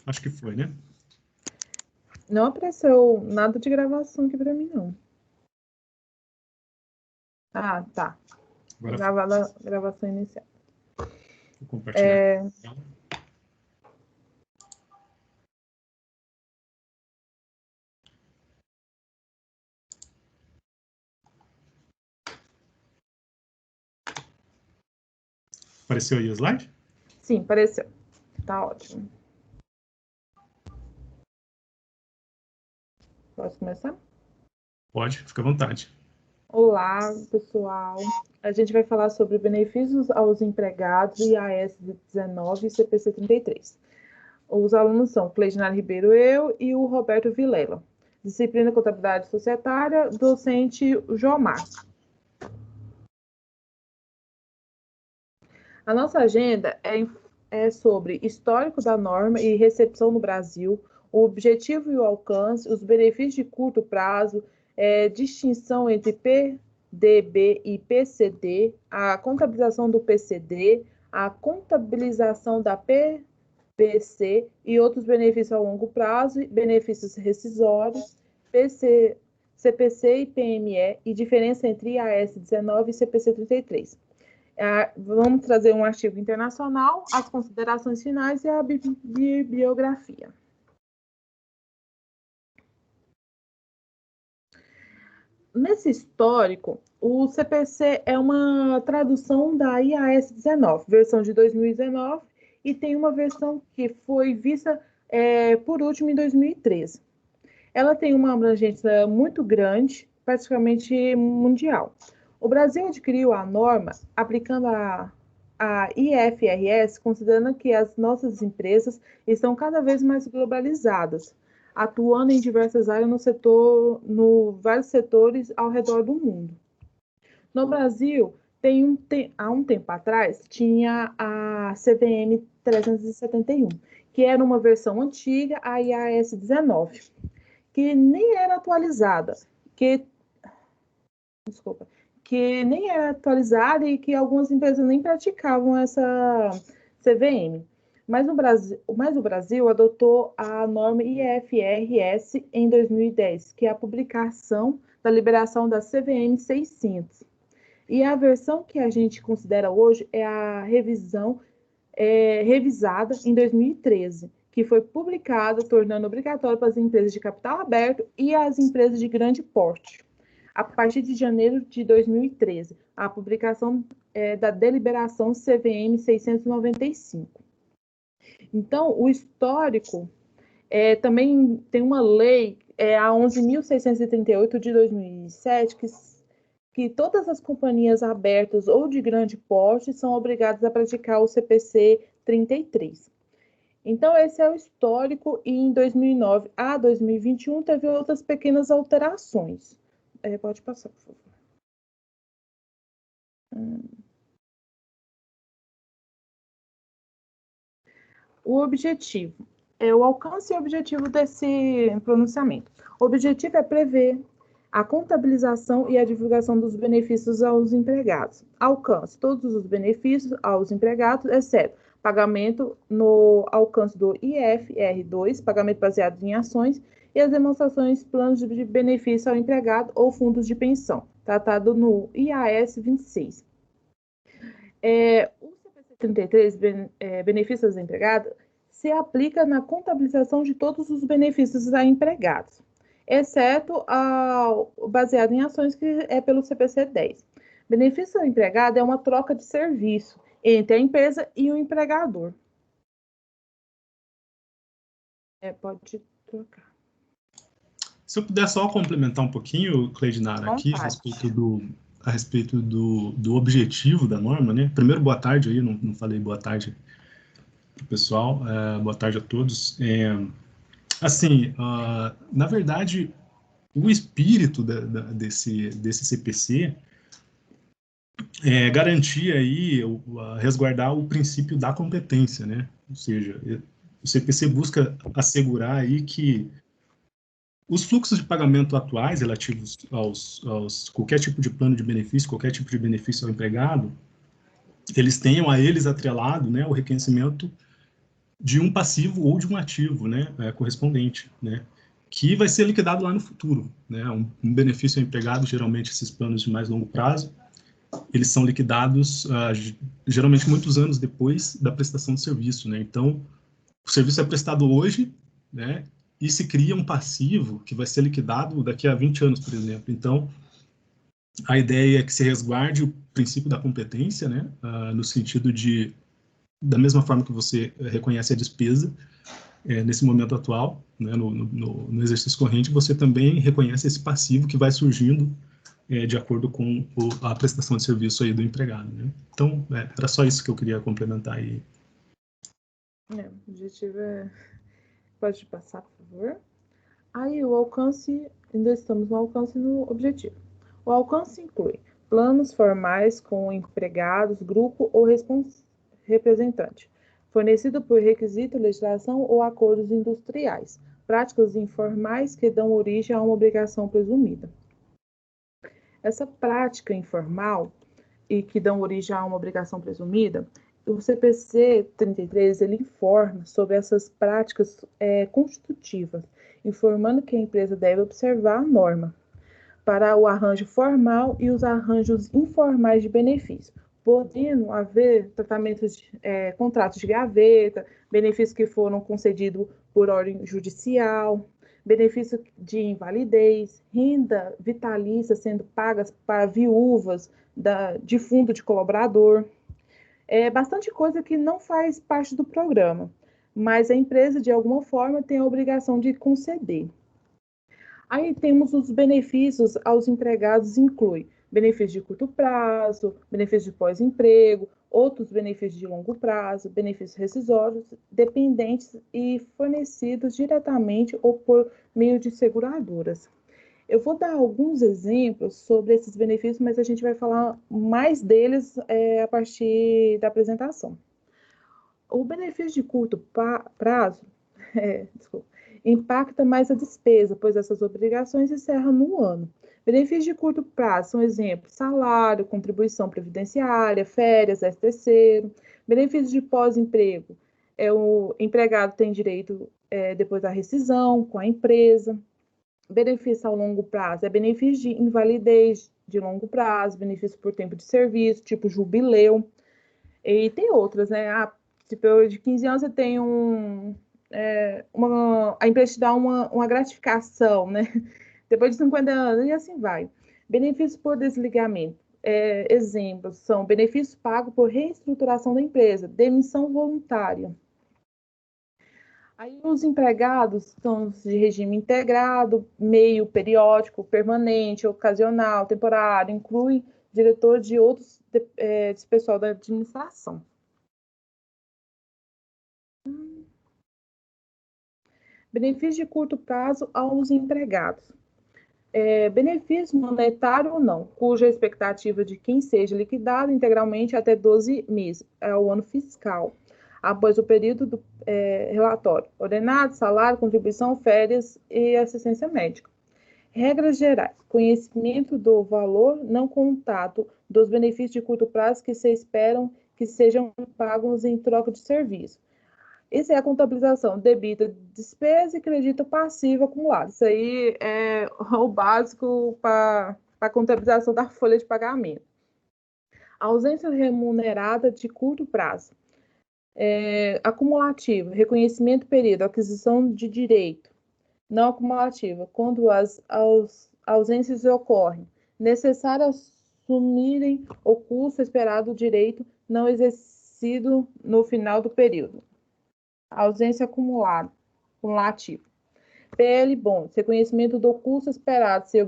Acho que foi, né? Não apareceu nada de gravação aqui para mim, não. Ah, tá. Agora Gravação inicial. vou compartilhar. Apareceu aí o slide? Sim, apareceu. Tá ótimo. Posso começar? Pode, fica à vontade. Olá, pessoal. A gente vai falar sobre benefícios aos empregados, IAS 19 e CPC 33. Os alunos são Cleidinara Ribeiro, eu e o Roberto Vilela. Disciplina Contabilidade Societária, docente João Marcos. A nossa agenda é sobre histórico da norma e recepção no Brasil, o objetivo e o alcance, os benefícios de curto prazo, distinção entre PDB e PCD, a contabilização do PCD, a contabilização da PPC e outros benefícios a longo prazo, benefícios rescisórios, CPC e PME e diferença entre IAS 19 e CPC 33. Vamos trazer um artigo internacional, as considerações finais e a bibliografia. Nesse histórico, o CPC é uma tradução da IAS 19, versão de 2019, e tem uma versão que foi vista por último em 2013. Ela tem uma abrangência muito grande, praticamente mundial. O Brasil adquiriu a norma aplicando a IFRS, considerando que as nossas empresas estão cada vez mais globalizadas, atuando em diversas áreas vários setores ao redor do mundo. No Brasil, há um tempo atrás, tinha a CVM 371, que era uma versão antiga, a IAS 19, que nem era atualizada, que nem era atualizada e que algumas empresas nem praticavam essa CVM. Mas o Brasil adotou a norma IFRS em 2010, que é a publicação da liberação da CVM 600. E a versão que a gente considera hoje é a revisada em 2013, que foi publicada, tornando obrigatório para as empresas de capital aberto e as empresas de grande porte. A partir de janeiro de 2013, a publicação da deliberação CVM 695. Então, o histórico também tem uma lei, a 11.638 de 2007, que todas as companhias abertas ou de grande porte são obrigadas a praticar o CPC 33. Então, esse é o histórico, e em 2009 a 2021 teve outras pequenas alterações. Pode passar, por favor. O objetivo, o alcance e objetivo desse pronunciamento. O objetivo é prever a contabilização e a divulgação dos benefícios aos empregados. Alcance todos os benefícios aos empregados, exceto pagamento no alcance do IFR2, pagamento baseado em ações, e as demonstrações planos de benefício ao empregado ou fundos de pensão, tratado no IAS 26. O CPC 33, benefícios aos empregados, se aplica na contabilização de todos os benefícios a empregados, exceto baseado em ações, que é pelo CPC 10. Benefício ao empregado é uma troca de serviço entre a empresa e o empregador. Pode trocar. Se eu puder só complementar um pouquinho, Cleidinara, aqui, a respeito do objetivo da norma, né? Primeiro, boa tarde aí, não falei boa tarde para o pessoal, boa tarde a todos. Na verdade, o espírito desse CPC é garantir aí, resguardar o princípio da competência, né? Ou seja, o CPC busca assegurar aí que os fluxos de pagamento atuais relativos aos qualquer tipo de plano de benefício, qualquer tipo de benefício ao empregado, eles tenham a eles atrelado, né, o reconhecimento de um passivo ou de um ativo, né, correspondente, né, que vai ser liquidado lá no futuro, né, um benefício ao empregado, geralmente esses planos de mais longo prazo, eles são liquidados geralmente muitos anos depois da prestação do serviço, né, então o serviço é prestado hoje, né, e se cria um passivo que vai ser liquidado daqui a 20 anos, por exemplo, então a ideia é que se resguarde o princípio da competência, né, no sentido de, da mesma forma que você reconhece a despesa, nesse momento atual, né, no exercício corrente, você também reconhece esse passivo que vai surgindo de acordo com a prestação de serviço aí do empregado, né? Então, era só isso que eu queria complementar aí. O objetivo é... Pode passar, por favor? Aí o alcance, ainda estamos no alcance no objetivo. O alcance inclui planos formais com empregados, grupo ou representante, fornecido por requisito, legislação ou acordos industriais, práticas informais que dão origem a uma obrigação presumida. Essa prática informal e que dão origem a uma obrigação presumida, o CPC 33 ele informa sobre essas práticas constitutivas, informando que a empresa deve observar a norma para o arranjo formal e os arranjos informais de benefício, podendo haver tratamentos contratos de gaveta, benefícios que foram concedidos por ordem judicial, benefício de invalidez, renda vitalícia sendo pagas para viúvas de fundo de colaborador. É bastante coisa que não faz parte do programa, mas a empresa, de alguma forma, tem a obrigação de conceder. Aí temos os benefícios aos empregados, inclui benefícios de curto prazo, benefícios de pós-emprego, outros benefícios de longo prazo, benefícios rescisórios, dependentes e fornecidos diretamente ou por meio de seguradoras. Eu vou dar alguns exemplos sobre esses benefícios, mas a gente vai falar mais deles a partir da apresentação. O benefício de curto prazo, desculpa, impacta mais a despesa, pois essas obrigações encerram no ano. Benefícios de curto prazo são exemplos: salário, contribuição previdenciária, férias, 13º. Benefícios de pós-emprego, o empregado tem direito depois da rescisão com a empresa. Benefício ao longo prazo é benefício de invalidez de longo prazo, benefício por tempo de serviço, tipo jubileu. E tem outras, né? Tipo, de 15 anos você tem a empresa te dá uma gratificação, né? Depois de 50 anos, e assim vai. Benefícios por desligamento. Exemplos são benefícios pagos por reestruturação da empresa, demissão voluntária. Aí os empregados são de regime integrado, meio periódico, permanente, ocasional, temporário, inclui diretor de outros de pessoal da administração. Benefício de curto prazo aos empregados. Benefício monetário ou não, cuja expectativa de quem seja liquidado integralmente até 12 meses, é o ano fiscal, após o período do relatório. Ordenado, salário, contribuição, férias e assistência médica. Regras gerais. Conhecimento do valor não contado dos benefícios de curto prazo que se esperam que sejam pagos em troca de serviço. Isso é a contabilização, debita despesa e crédito passivo acumulado. Isso aí é o básico para a contabilização da folha de pagamento. Ausência remunerada de curto prazo. Acumulativa, reconhecimento período, aquisição de direito. Não acumulativa, quando as ausências ocorrem. Necessário assumirem o custo esperado do direito não exercido no final do período. Ausência acumulativa. PL bônus, reconhecimento do custo esperado, ser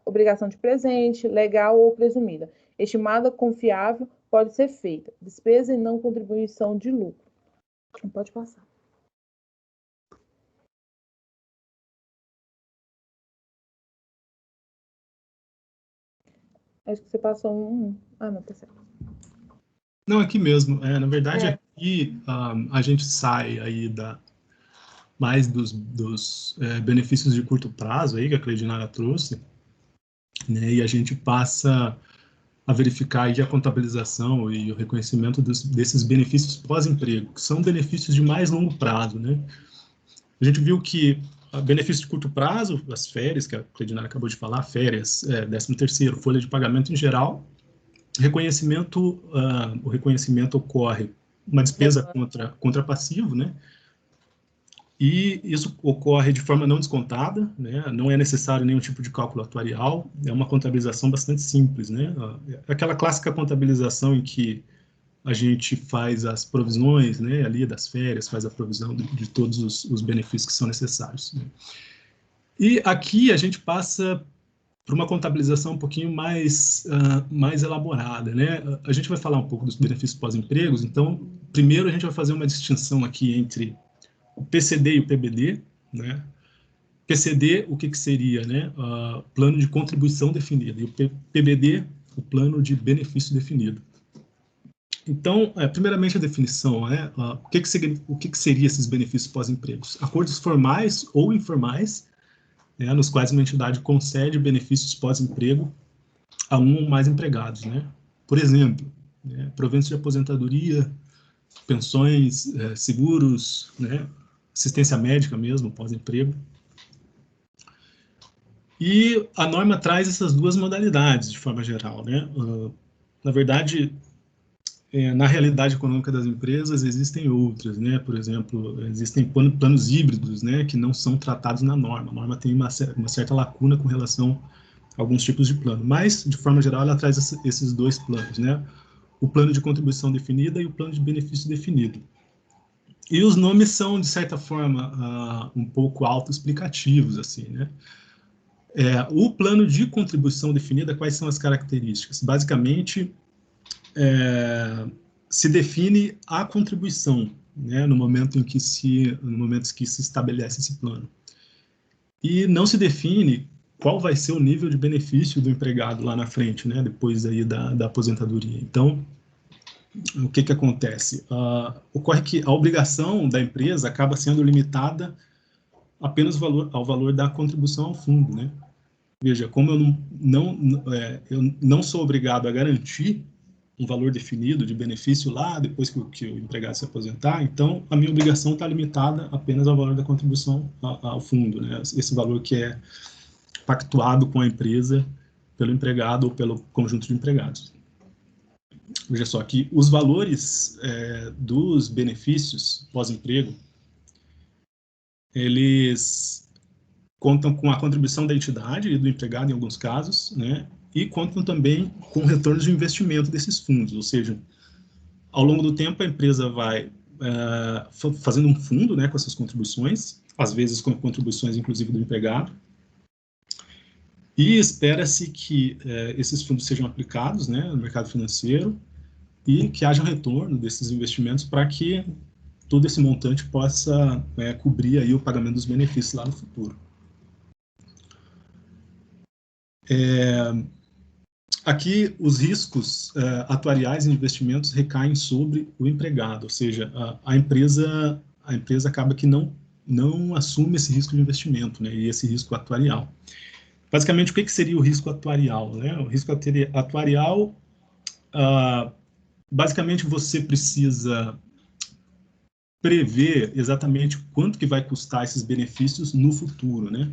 obrigação de presente, legal ou presumida. Estimada confiável pode ser feita. Despesa e não contribuição de lucro. Pode passar. Acho que você passou um... Ah, não, tá certo. Não, aqui mesmo. Na verdade, aqui a gente sai aí mais dos benefícios de curto prazo aí que a Cleidinara trouxe, né, e a gente passa a verificar aí a contabilização e o reconhecimento desses benefícios pós-emprego, que são benefícios de mais longo prazo, né? A gente viu que benefício de curto prazo, as férias, que a Cledinara acabou de falar, férias, 13º, folha de pagamento em geral, o reconhecimento ocorre uma despesa contra passivo, né? E isso ocorre de forma não descontada, né? Não é necessário nenhum tipo de cálculo atuarial, é uma contabilização bastante simples, né? Aquela clássica contabilização em que a gente faz as provisões, né, ali das férias, faz a provisão de todos os benefícios que são necessários, né? E aqui a gente passa para uma contabilização um pouquinho mais elaborada, né? A gente vai falar um pouco dos benefícios pós-empregos, então, primeiro a gente vai fazer uma distinção aqui entre o PCD e o PBD, né? PCD, o que seria, né? Plano de contribuição definida, e o PBD, o plano de benefício definido. Então, primeiramente a definição, né? O que seria esses benefícios pós-empregos? Acordos formais ou informais, né, nos quais uma entidade concede benefícios pós-emprego a um ou mais empregados, né? Por exemplo, né, proventos de aposentadoria, pensões, seguros, né, assistência médica mesmo, pós-emprego. E a norma traz essas duas modalidades, de forma geral, né? Na verdade, na realidade econômica das empresas, existem outras, né? Por exemplo, existem planos híbridos, né, que não são tratados na norma. A norma tem uma certa lacuna com relação a alguns tipos de plano, mas, de forma geral, ela traz esses dois planos, né? O plano de contribuição definida e o plano de benefício definido. E os nomes são, de certa forma, um pouco autoexplicativos, assim, né? O plano de contribuição definida, quais são as características? Basicamente, se define a contribuição, né, no momento em que se estabelece esse plano. E não se define qual vai ser o nível de benefício do empregado lá na frente, né, depois aí da aposentadoria. Então, o que acontece? Ocorre que a obrigação da empresa acaba sendo limitada apenas ao valor da contribuição ao fundo, né? Veja, como eu não sou obrigado a garantir um valor definido de benefício lá, depois que o empregado se aposentar, então a minha obrigação está limitada apenas ao valor da contribuição ao fundo, né? Esse valor que é pactuado com a empresa pelo empregado ou pelo conjunto de empregados. Veja só que os valores dos benefícios pós-emprego, eles contam com a contribuição da entidade e do empregado em alguns casos, né? E contam também com retornos de investimento desses fundos, ou seja, ao longo do tempo a empresa vai fazendo um fundo, né, com essas contribuições, às vezes com contribuições inclusive do empregado, e espera-se que esses fundos sejam aplicados, né, no mercado financeiro e que haja um retorno desses investimentos para que todo esse montante possa cobrir aí o pagamento dos benefícios lá no futuro. Aqui, os riscos atuariais e investimentos recaem sobre o empregado, ou seja, a empresa acaba que não assume esse risco de investimento, né, e esse risco atuarial. Basicamente, o que seria o risco atuarial, né? O risco atuarial, basicamente, você precisa prever exatamente quanto que vai custar esses benefícios no futuro, né?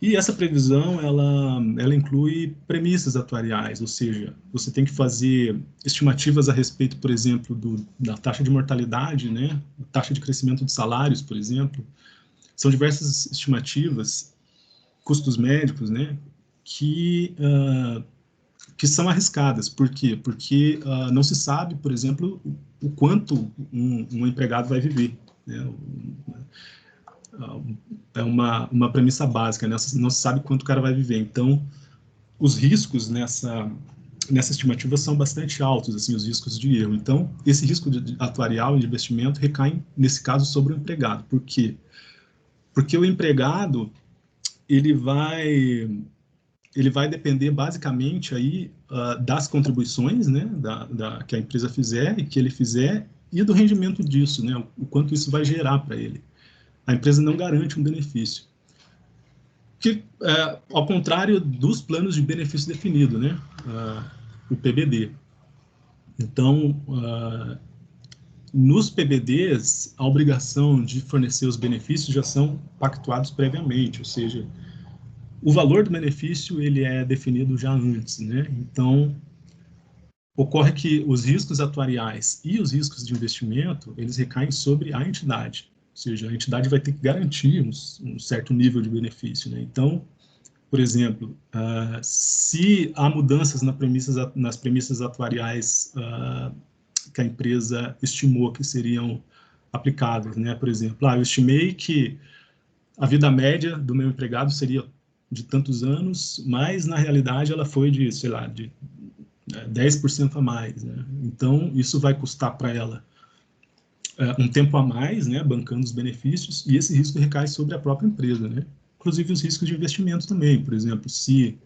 E essa previsão, ela inclui premissas atuariais, ou seja, você tem que fazer estimativas a respeito, por exemplo, da taxa de mortalidade, né? Taxa de crescimento de salários, por exemplo. São diversas estimativas, custos médicos, né? Que são arriscadas. Por quê? Porque não se sabe, por exemplo, o quanto um empregado vai viver, né? É uma premissa básica, né? Não se sabe quanto o cara vai viver. Então, os riscos nessa estimativa são bastante altos, assim, os riscos de erro. Então, esse risco atuarial de investimento recai, nesse caso, sobre o empregado. Por quê? Porque o empregado, ele vai depender basicamente aí das contribuições, né, que a empresa fizer e que ele fizer, e do rendimento disso, né, o quanto isso vai gerar para ele. A empresa não garante um benefício. que, ao contrário dos planos de benefício definido, né? O PBD. Então, nos PBDs, a obrigação de fornecer os benefícios já são pactuados previamente, ou seja, o valor do benefício ele é definido já antes, né? Então, ocorre que os riscos atuariais e os riscos de investimento, eles recaem sobre a entidade, ou seja, a entidade vai ter que garantir um certo nível de benefício, né? Então, por exemplo, se há mudanças nas premissas atuariais que a empresa estimou que seriam aplicáveis, né? Por exemplo, eu estimei que a vida média do meu empregado seria de tantos anos, mas na realidade ela foi de, sei lá, de 10% a mais, né? Então, isso vai custar para ela um tempo a mais, né, bancando os benefícios, e esse risco recai sobre a própria empresa, né? Inclusive os riscos de investimento também, por exemplo, se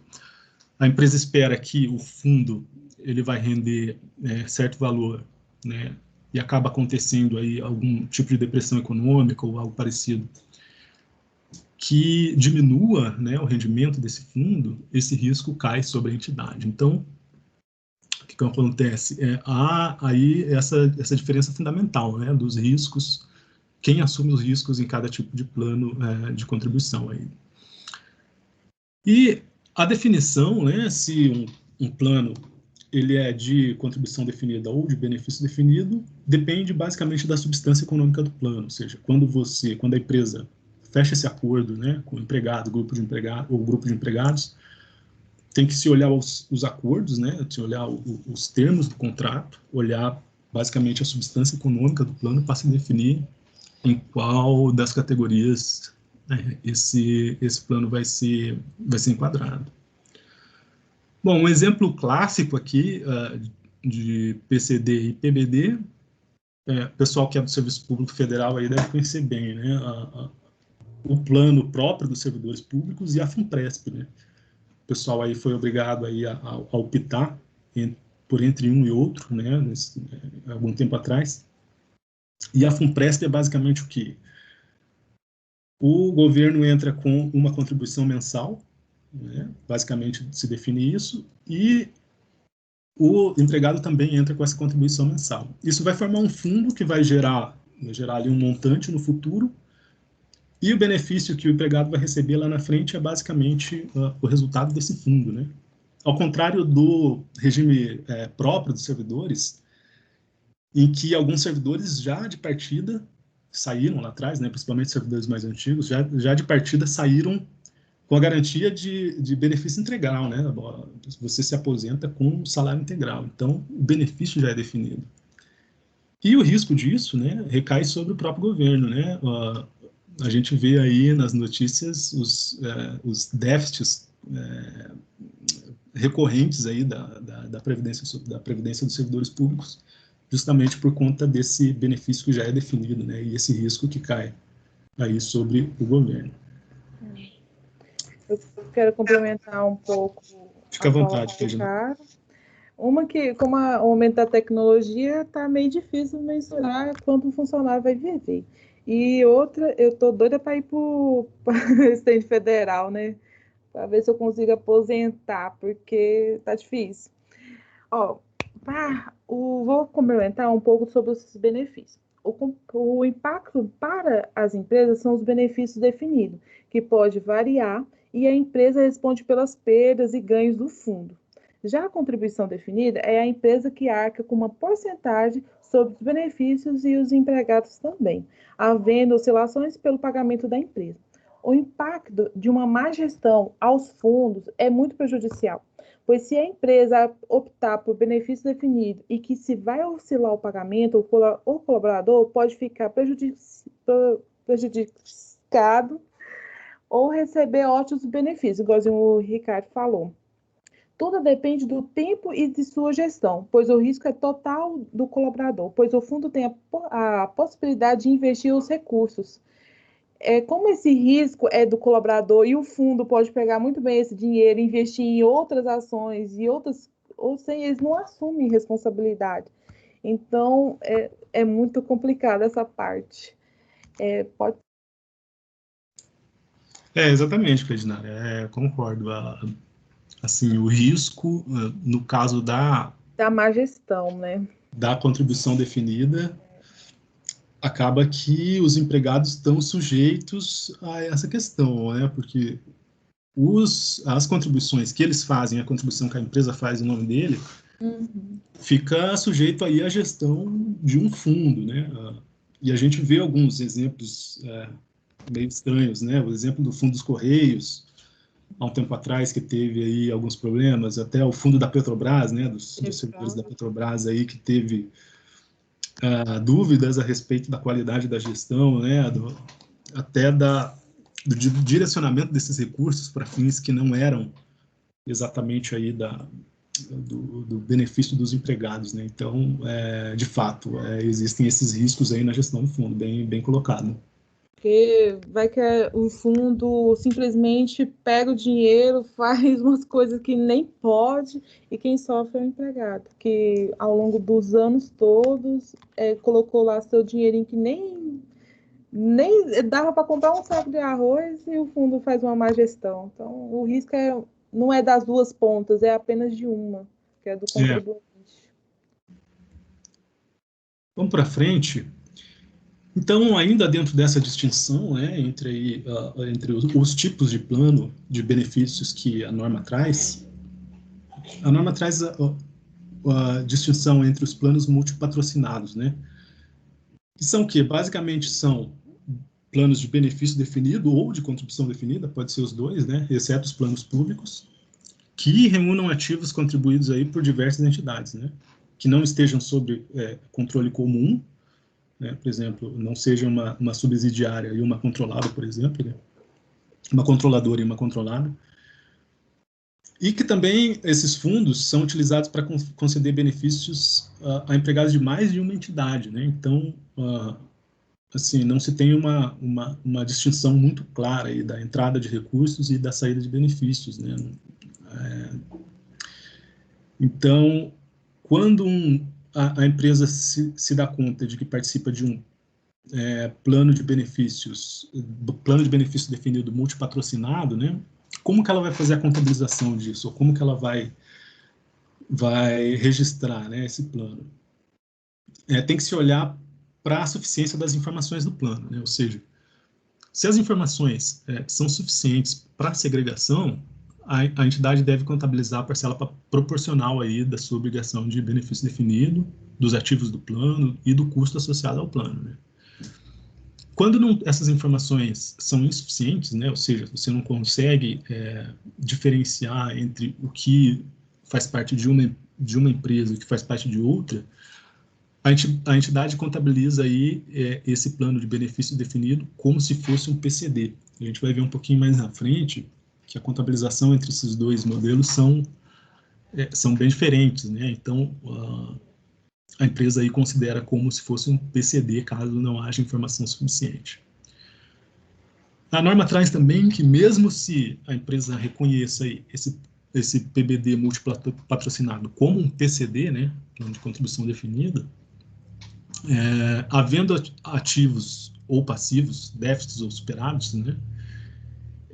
a empresa espera que o fundo ele vai render certo valor, né, e acaba acontecendo aí algum tipo de depressão econômica ou algo parecido, que diminua, né, o rendimento desse fundo, esse risco cai sobre a entidade. Então, o que acontece? Há aí essa diferença fundamental, né, dos riscos, quem assume os riscos em cada tipo de plano de contribuição. Aí. E a definição, né, se um plano ele é de contribuição definida ou de benefício definido, depende basicamente da substância econômica do plano, ou seja, quando a empresa fecha esse acordo, né, com o empregado, grupo de empregado ou grupo de empregados, tem que se olhar os acordos, né, se olhar os termos do contrato, olhar basicamente a substância econômica do plano para se definir em qual das categorias esse plano vai ser enquadrado. Bom, um exemplo clássico aqui de PCD e PBD, o pessoal que é do Serviço Público Federal aí deve conhecer bem, né, o plano próprio dos servidores públicos e a FUNPRESP, né. O pessoal aí foi obrigado aí a optar por entre um e outro, né, algum tempo atrás. E a FUNPRESP é basicamente o quê? O governo entra com uma contribuição mensal, né, basicamente se define isso, e o empregado também entra com essa contribuição mensal. Isso vai formar um fundo que vai gerar ali um montante no futuro, e o benefício que o empregado vai receber lá na frente é basicamente o resultado desse fundo, né? Ao contrário do regime próprio dos servidores, em que alguns servidores já de partida saíram lá atrás, né, principalmente servidores mais antigos, já de partida saíram com a garantia de benefício integral, né? Você se aposenta com salário integral, então o benefício já é definido. E o risco disso, né, recai sobre o próprio governo, né? A gente vê aí nas notícias os déficits recorrentes aí da previdência dos servidores públicos, justamente por conta desse benefício que já é definido, né? E esse risco que cai aí sobre o governo. Eu quero complementar um pouco Fica à vontade, Regina. Uma que, como o aumento da tecnologia, está meio difícil mensurar quanto um funcionário vai viver. E outra, eu estou doida para ir para o assistente federal, né? Para ver se eu consigo aposentar, porque tá difícil. Ó, vou complementar um pouco sobre os benefícios. O impacto para as empresas são os benefícios definidos, que pode variar, e a empresa responde pelas perdas e ganhos do fundo. Já a contribuição definida é a empresa que arca com uma porcentagem sobre os benefícios e os empregados também, havendo oscilações pelo pagamento da empresa. O impacto de uma má gestão aos fundos é muito prejudicial, pois se a empresa optar por benefício definido e que se vai oscilar o pagamento, o colaborador pode ficar prejudicado ou receber ótimos benefícios, igual o Ricardo falou. Tudo depende do tempo e de sua gestão, pois o risco é total do colaborador, pois o fundo tem a possibilidade de investir os recursos. Como esse risco é do colaborador e o fundo pode pegar muito bem esse dinheiro e investir em outras ações e outras, ou sem eles não assumem responsabilidade. Então, é muito complicado essa parte. Pode. Exatamente, Cledinara, concordo. Assim, o risco, no caso Da má gestão, né? da contribuição definida, acaba que os empregados estão sujeitos a essa questão, né? Porque as contribuições que eles fazem, a contribuição que a empresa faz em nome dele, Uhum. fica sujeito aí à gestão de um fundo, né? E a gente vê alguns exemplos meio estranhos, né? O exemplo do Fundo dos Correios, há um tempo atrás, que teve aí alguns problemas, até o fundo da Petrobras, né? Dos servidores da Exato. Petrobras aí, que teve dúvidas a respeito da qualidade da gestão, né? Até do direcionamento desses recursos para fins que não eram exatamente aí do benefício dos empregados, né? Então, de fato, existem esses riscos aí na gestão do fundo, bem colocado. Porque vai que o fundo simplesmente pega o dinheiro, faz umas coisas que nem pode, e quem sofre é o empregado, que ao longo dos anos todos colocou lá seu dinheirinho que nem dava para comprar um saco de arroz e o fundo faz uma má gestão. Então, o risco não é das duas pontas, é apenas de uma, que é do É, contribuinte. vamos para frente. Então, ainda dentro dessa distinção, né, entre os tipos de plano de benefícios que a norma traz a distinção entre os planos multipatrocinados, né, que são o quê? Basicamente são planos de benefício definido ou de contribuição definida, pode ser os dois, né, exceto os planos públicos, que reúnam ativos contribuídos aí por diversas entidades, né, que não estejam sob controle comum, né, por exemplo, não seja uma subsidiária e uma controlada, por exemplo, né, uma controladora e uma controlada, e que também esses fundos são utilizados para conceder benefícios a empregados de mais de uma entidade, né? Então, assim, não se tem uma distinção muito clara aí da entrada de recursos e da saída de benefícios, né? Então, quando a empresa se dá conta de que participa de um plano de benefícios, do plano de benefício definido multipatrocinado, né? Como que ela vai fazer a contabilização disso? Ou como que ela vai registrar, né, esse plano? Tem que se olhar para a suficiência das informações do plano, né? Ou seja, se as informações são suficientes para segregação, a entidade deve contabilizar a parcela proporcional aí da sua obrigação de benefício definido, dos ativos do plano e do custo associado ao plano, né? Quando essas informações são insuficientes, né, ou seja, você não consegue diferenciar entre o que faz parte de uma empresa e o que faz parte de outra, a entidade contabiliza aí esse plano de benefício definido como se fosse um PCD. A gente vai ver um pouquinho mais na frente que a contabilização entre esses dois modelos são bem diferentes, né? Então, a empresa aí considera como se fosse um PCD caso não haja informação suficiente. A norma traz também que mesmo se a empresa reconheça aí esse PBD multipatrocinado como um PCD, né, plano de contribuição definida, havendo ativos ou passivos, déficits ou superávites, né,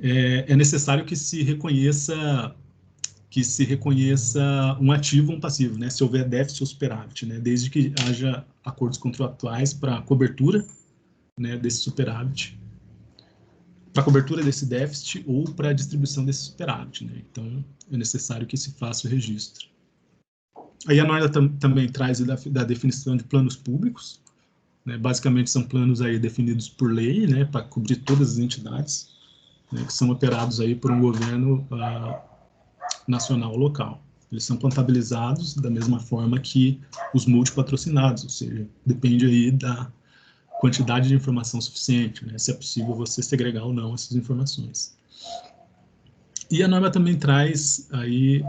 é necessário que se reconheça um ativo ou um passivo, né, se houver déficit ou superávit, né, desde que haja acordos contratuais para cobertura, né, desse superávit, para cobertura desse déficit ou para a distribuição desse superávit, né? Então, é necessário que se faça o registro. Aí a norma também traz da definição de planos públicos, né? Basicamente são planos aí definidos por lei, né, para cobrir todas as entidades, né, que são operados aí por um governo nacional ou local. Eles são contabilizados da mesma forma que os multipatrocinados, ou seja, depende aí da quantidade de informação suficiente, né, se é possível você segregar ou não essas informações. E a norma também traz aí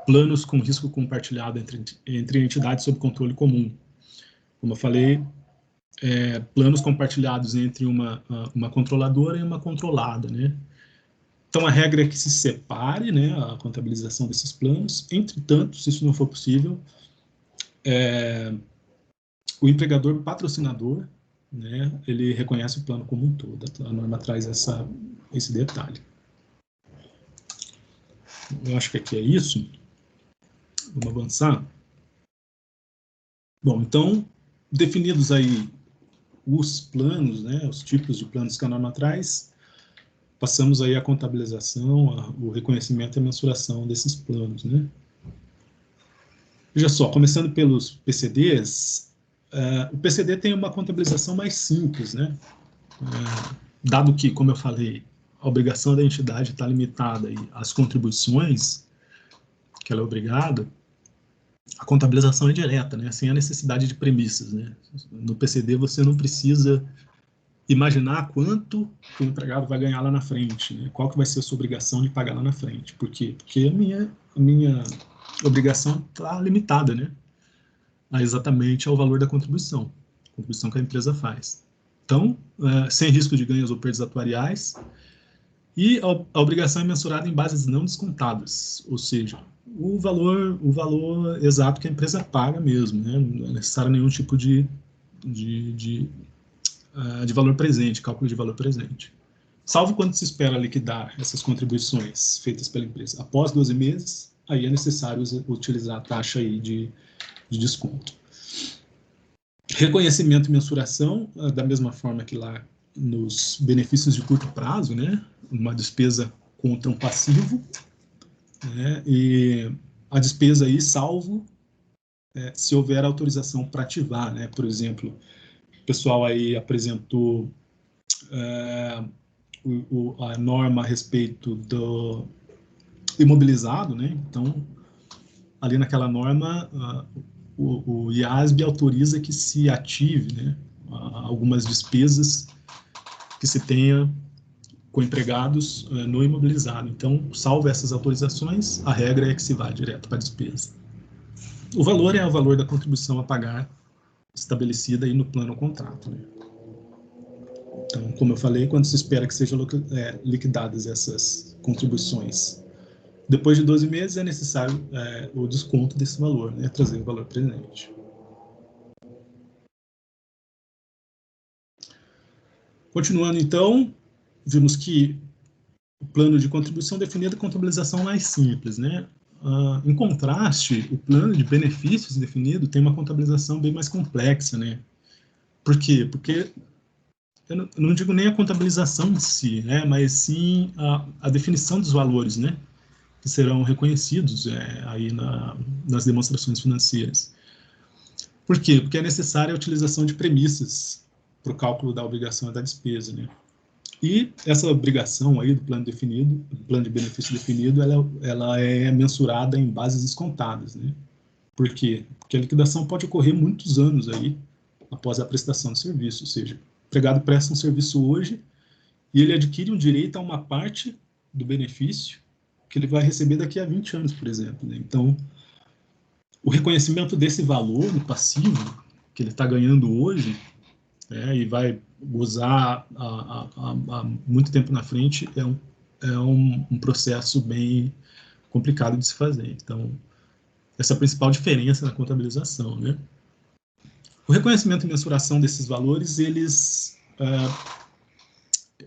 planos com risco compartilhado entre entidades sob controle comum. Como eu falei, planos compartilhados entre uma controladora e uma controlada, né? Então, a regra é que se separe, né, a contabilização desses planos. Entretanto, se isso não for possível, o empregador patrocinador, né, ele reconhece o plano como um todo. A norma traz esse detalhe. Eu acho que aqui é isso. Vamos avançar. Bom, então, definidos aí os planos, né, os tipos de planos que a norma traz, passamos aí a contabilização, o reconhecimento e a mensuração desses planos, né. Veja só, começando pelos PCDs, o PCD tem uma contabilização mais simples, né, dado que, como eu falei, a obrigação da entidade está limitada aí às contribuições que ela é obrigada, a contabilização é direta, né, sem a necessidade de premissas, né. No PCD você não precisa imaginar quanto o empregado vai ganhar lá na frente, né? Qual que vai ser a sua obrigação de pagar lá na frente. Por quê? Porque a minha obrigação está limitada, né? Exatamente ao valor da contribuição que a empresa faz. Então, sem risco de ganhos ou perdas atuariais, e a obrigação é mensurada em bases não descontadas, ou seja, o valor exato que a empresa paga mesmo, né? Não é necessário nenhum tipo de valor presente, cálculo de valor presente. Salvo quando se espera liquidar essas contribuições feitas pela empresa após 12 meses, aí é necessário utilizar a taxa aí de desconto. Reconhecimento e mensuração, da mesma forma que lá nos benefícios de curto prazo, né? Uma despesa contra um passivo, né? E a despesa aí, salvo se houver autorização para ativar, né? Por exemplo, o pessoal aí apresentou a norma a respeito do imobilizado, né? Então, ali naquela norma, o IASB autoriza que se ative, né, algumas despesas que se tenha com empregados no imobilizado. Então, salvo essas autorizações, a regra é que se vá direto para a despesa. O valor é o valor da contribuição a pagar estabelecida aí no plano contrato, né? Então, como eu falei, quando se espera que sejam liquidadas essas contribuições depois de 12 meses, é necessário o desconto desse valor, né, trazer o valor presente. Continuando, então, vimos que o plano de contribuição definido é a contabilização mais simples, né? Em contraste, o plano de benefícios definido tem uma contabilização bem mais complexa, né? Por quê? Porque eu não digo nem a contabilização em si, né, mas sim a definição dos valores, né, que serão reconhecidos aí nas demonstrações financeiras. Por quê? Porque é necessária a utilização de premissas para o cálculo da obrigação e da despesa, né? E essa obrigação aí do plano definido, do plano de benefício definido, ela é mensurada em bases descontadas, né? Por quê? Porque a liquidação pode ocorrer muitos anos aí após a prestação de serviço, ou seja, o empregado presta um serviço hoje e ele adquire um direito a uma parte do benefício que ele vai receber daqui a 20 anos, por exemplo, né? Então, o reconhecimento desse valor no passivo que ele está ganhando hoje e vai gozar há muito tempo na frente é um processo bem complicado de se fazer. Então, essa é a principal diferença na contabilização, né? O reconhecimento e mensuração desses valores,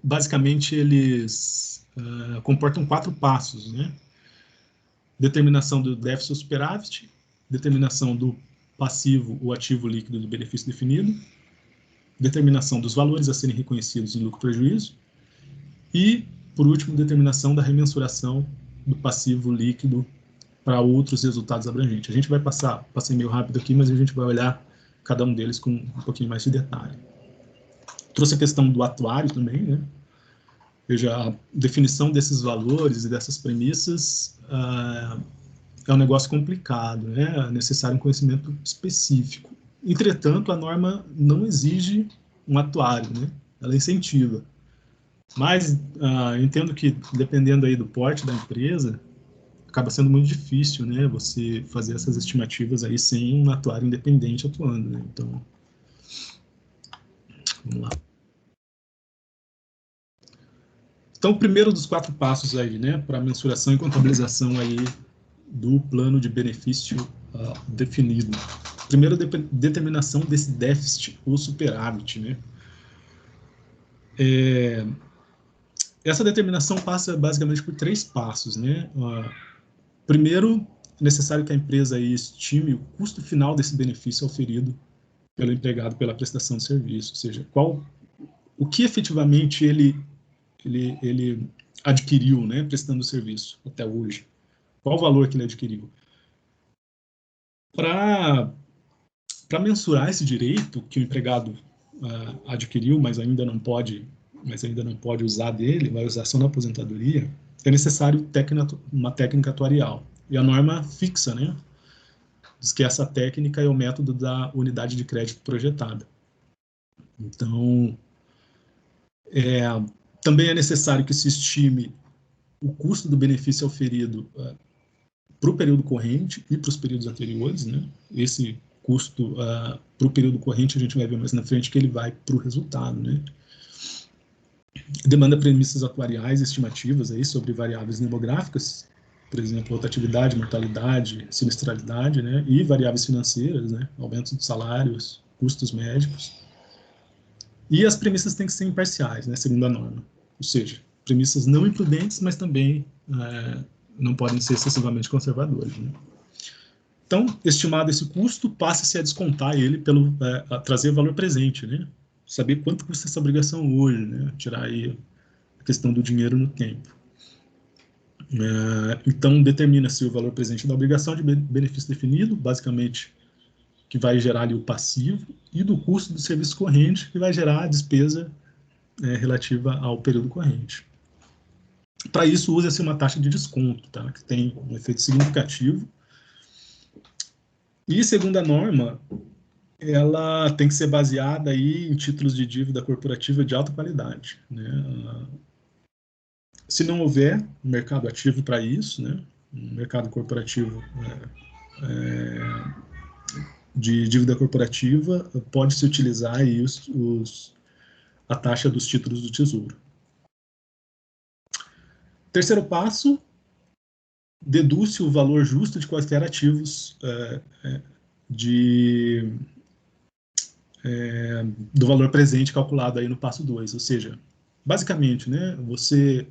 basicamente, eles comportam 4 passos, né? Determinação do déficit ou superávit, determinação do passivo ou ativo líquido do benefício definido, determinação dos valores a serem reconhecidos em lucro e prejuízo e, por último, determinação da remensuração do passivo líquido para outros resultados abrangentes. A gente vai passei meio rápido aqui, mas a gente vai olhar cada um deles com um pouquinho mais de detalhe. Trouxe a questão do atuário também, né? Veja, a definição desses valores e dessas premissas é um negócio complicado, né? É necessário um conhecimento específico. Entretanto, a norma não exige um atuário, né? Ela incentiva. Mas entendo que, dependendo aí do porte da empresa, acaba sendo muito difícil, né, você fazer essas estimativas aí sem um atuário independente atuando, né? Então, vamos lá. Então, o primeiro dos 4 passos aí, né, para mensuração e contabilização aí do plano de benefício definido. Primeiro, determinação desse déficit ou superávit, né? Essa determinação passa basicamente por 3 passos, né? Primeiro, é necessário que a empresa aí estime o custo final desse benefício auferido pelo empregado pela prestação de serviço, ou seja, o que efetivamente ele adquiriu, né, prestando o serviço até hoje. Qual o valor que ele adquiriu? Para mensurar esse direito que o empregado adquiriu, mas ainda não pode usar dele, vai usar só na aposentadoria, é necessário uma técnica atuarial. E a norma fixa, né, diz que essa técnica é o método da unidade de crédito projetada. Então, também é necessário que se estime o custo do benefício auferido para o período corrente e para os períodos anteriores, né? Esse custo para o período corrente a gente vai ver mais na frente que ele vai para o resultado, né? Demanda premissas atuariais estimativas aí sobre variáveis demográficas, por exemplo, rotatividade, mortalidade, sinistralidade, né? E variáveis financeiras, né? Aumento de salários, custos médicos. E as premissas têm que ser imparciais, né? Segundo a norma. Ou seja, premissas não imprudentes, mas também não podem ser excessivamente conservadoras, né? Então, estimado esse custo, passa-se a descontar ele a trazer valor presente, né? Saber quanto custa essa obrigação hoje, né? Tirar aí a questão do dinheiro no tempo. Então, determina-se o valor presente da obrigação de benefício definido, basicamente, que vai gerar ali o passivo, e do custo do serviço corrente, que vai gerar a despesa relativa ao período corrente. Para isso, usa-se uma taxa de desconto, tá? Que tem um efeito significativo. E, segundo a norma, ela tem que ser baseada aí em títulos de dívida corporativa de alta qualidade, né? Se não houver um mercado ativo para isso, né? Um mercado corporativo de dívida corporativa, pode-se utilizar aí a taxa dos títulos do Tesouro. Terceiro passo, deduz-se o valor justo de quaisquer ativos do valor presente calculado aí no passo 2, ou seja, basicamente, né, você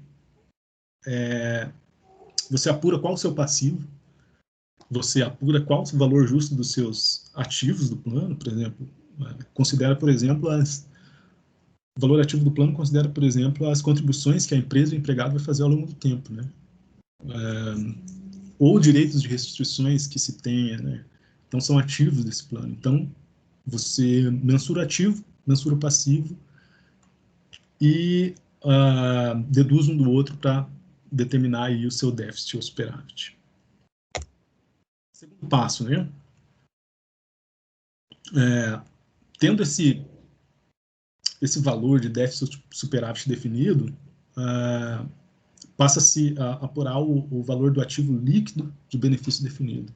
apura qual o seu passivo, você apura qual o valor justo dos seus ativos do plano, por exemplo, considera, por exemplo, o valor ativo do plano considera, por exemplo, as contribuições que a empresa e o empregado vai fazer ao longo do tempo, né? Ou direitos de restituições que se tenha, né? Então, são ativos desse plano. Então, você mensura ativo, mensura o passivo e deduz um do outro para determinar aí o seu déficit ou superávit. Segundo passo, né? Tendo esse valor de déficit superávit definido, passa-se a apurar o valor do ativo líquido de benefício definido.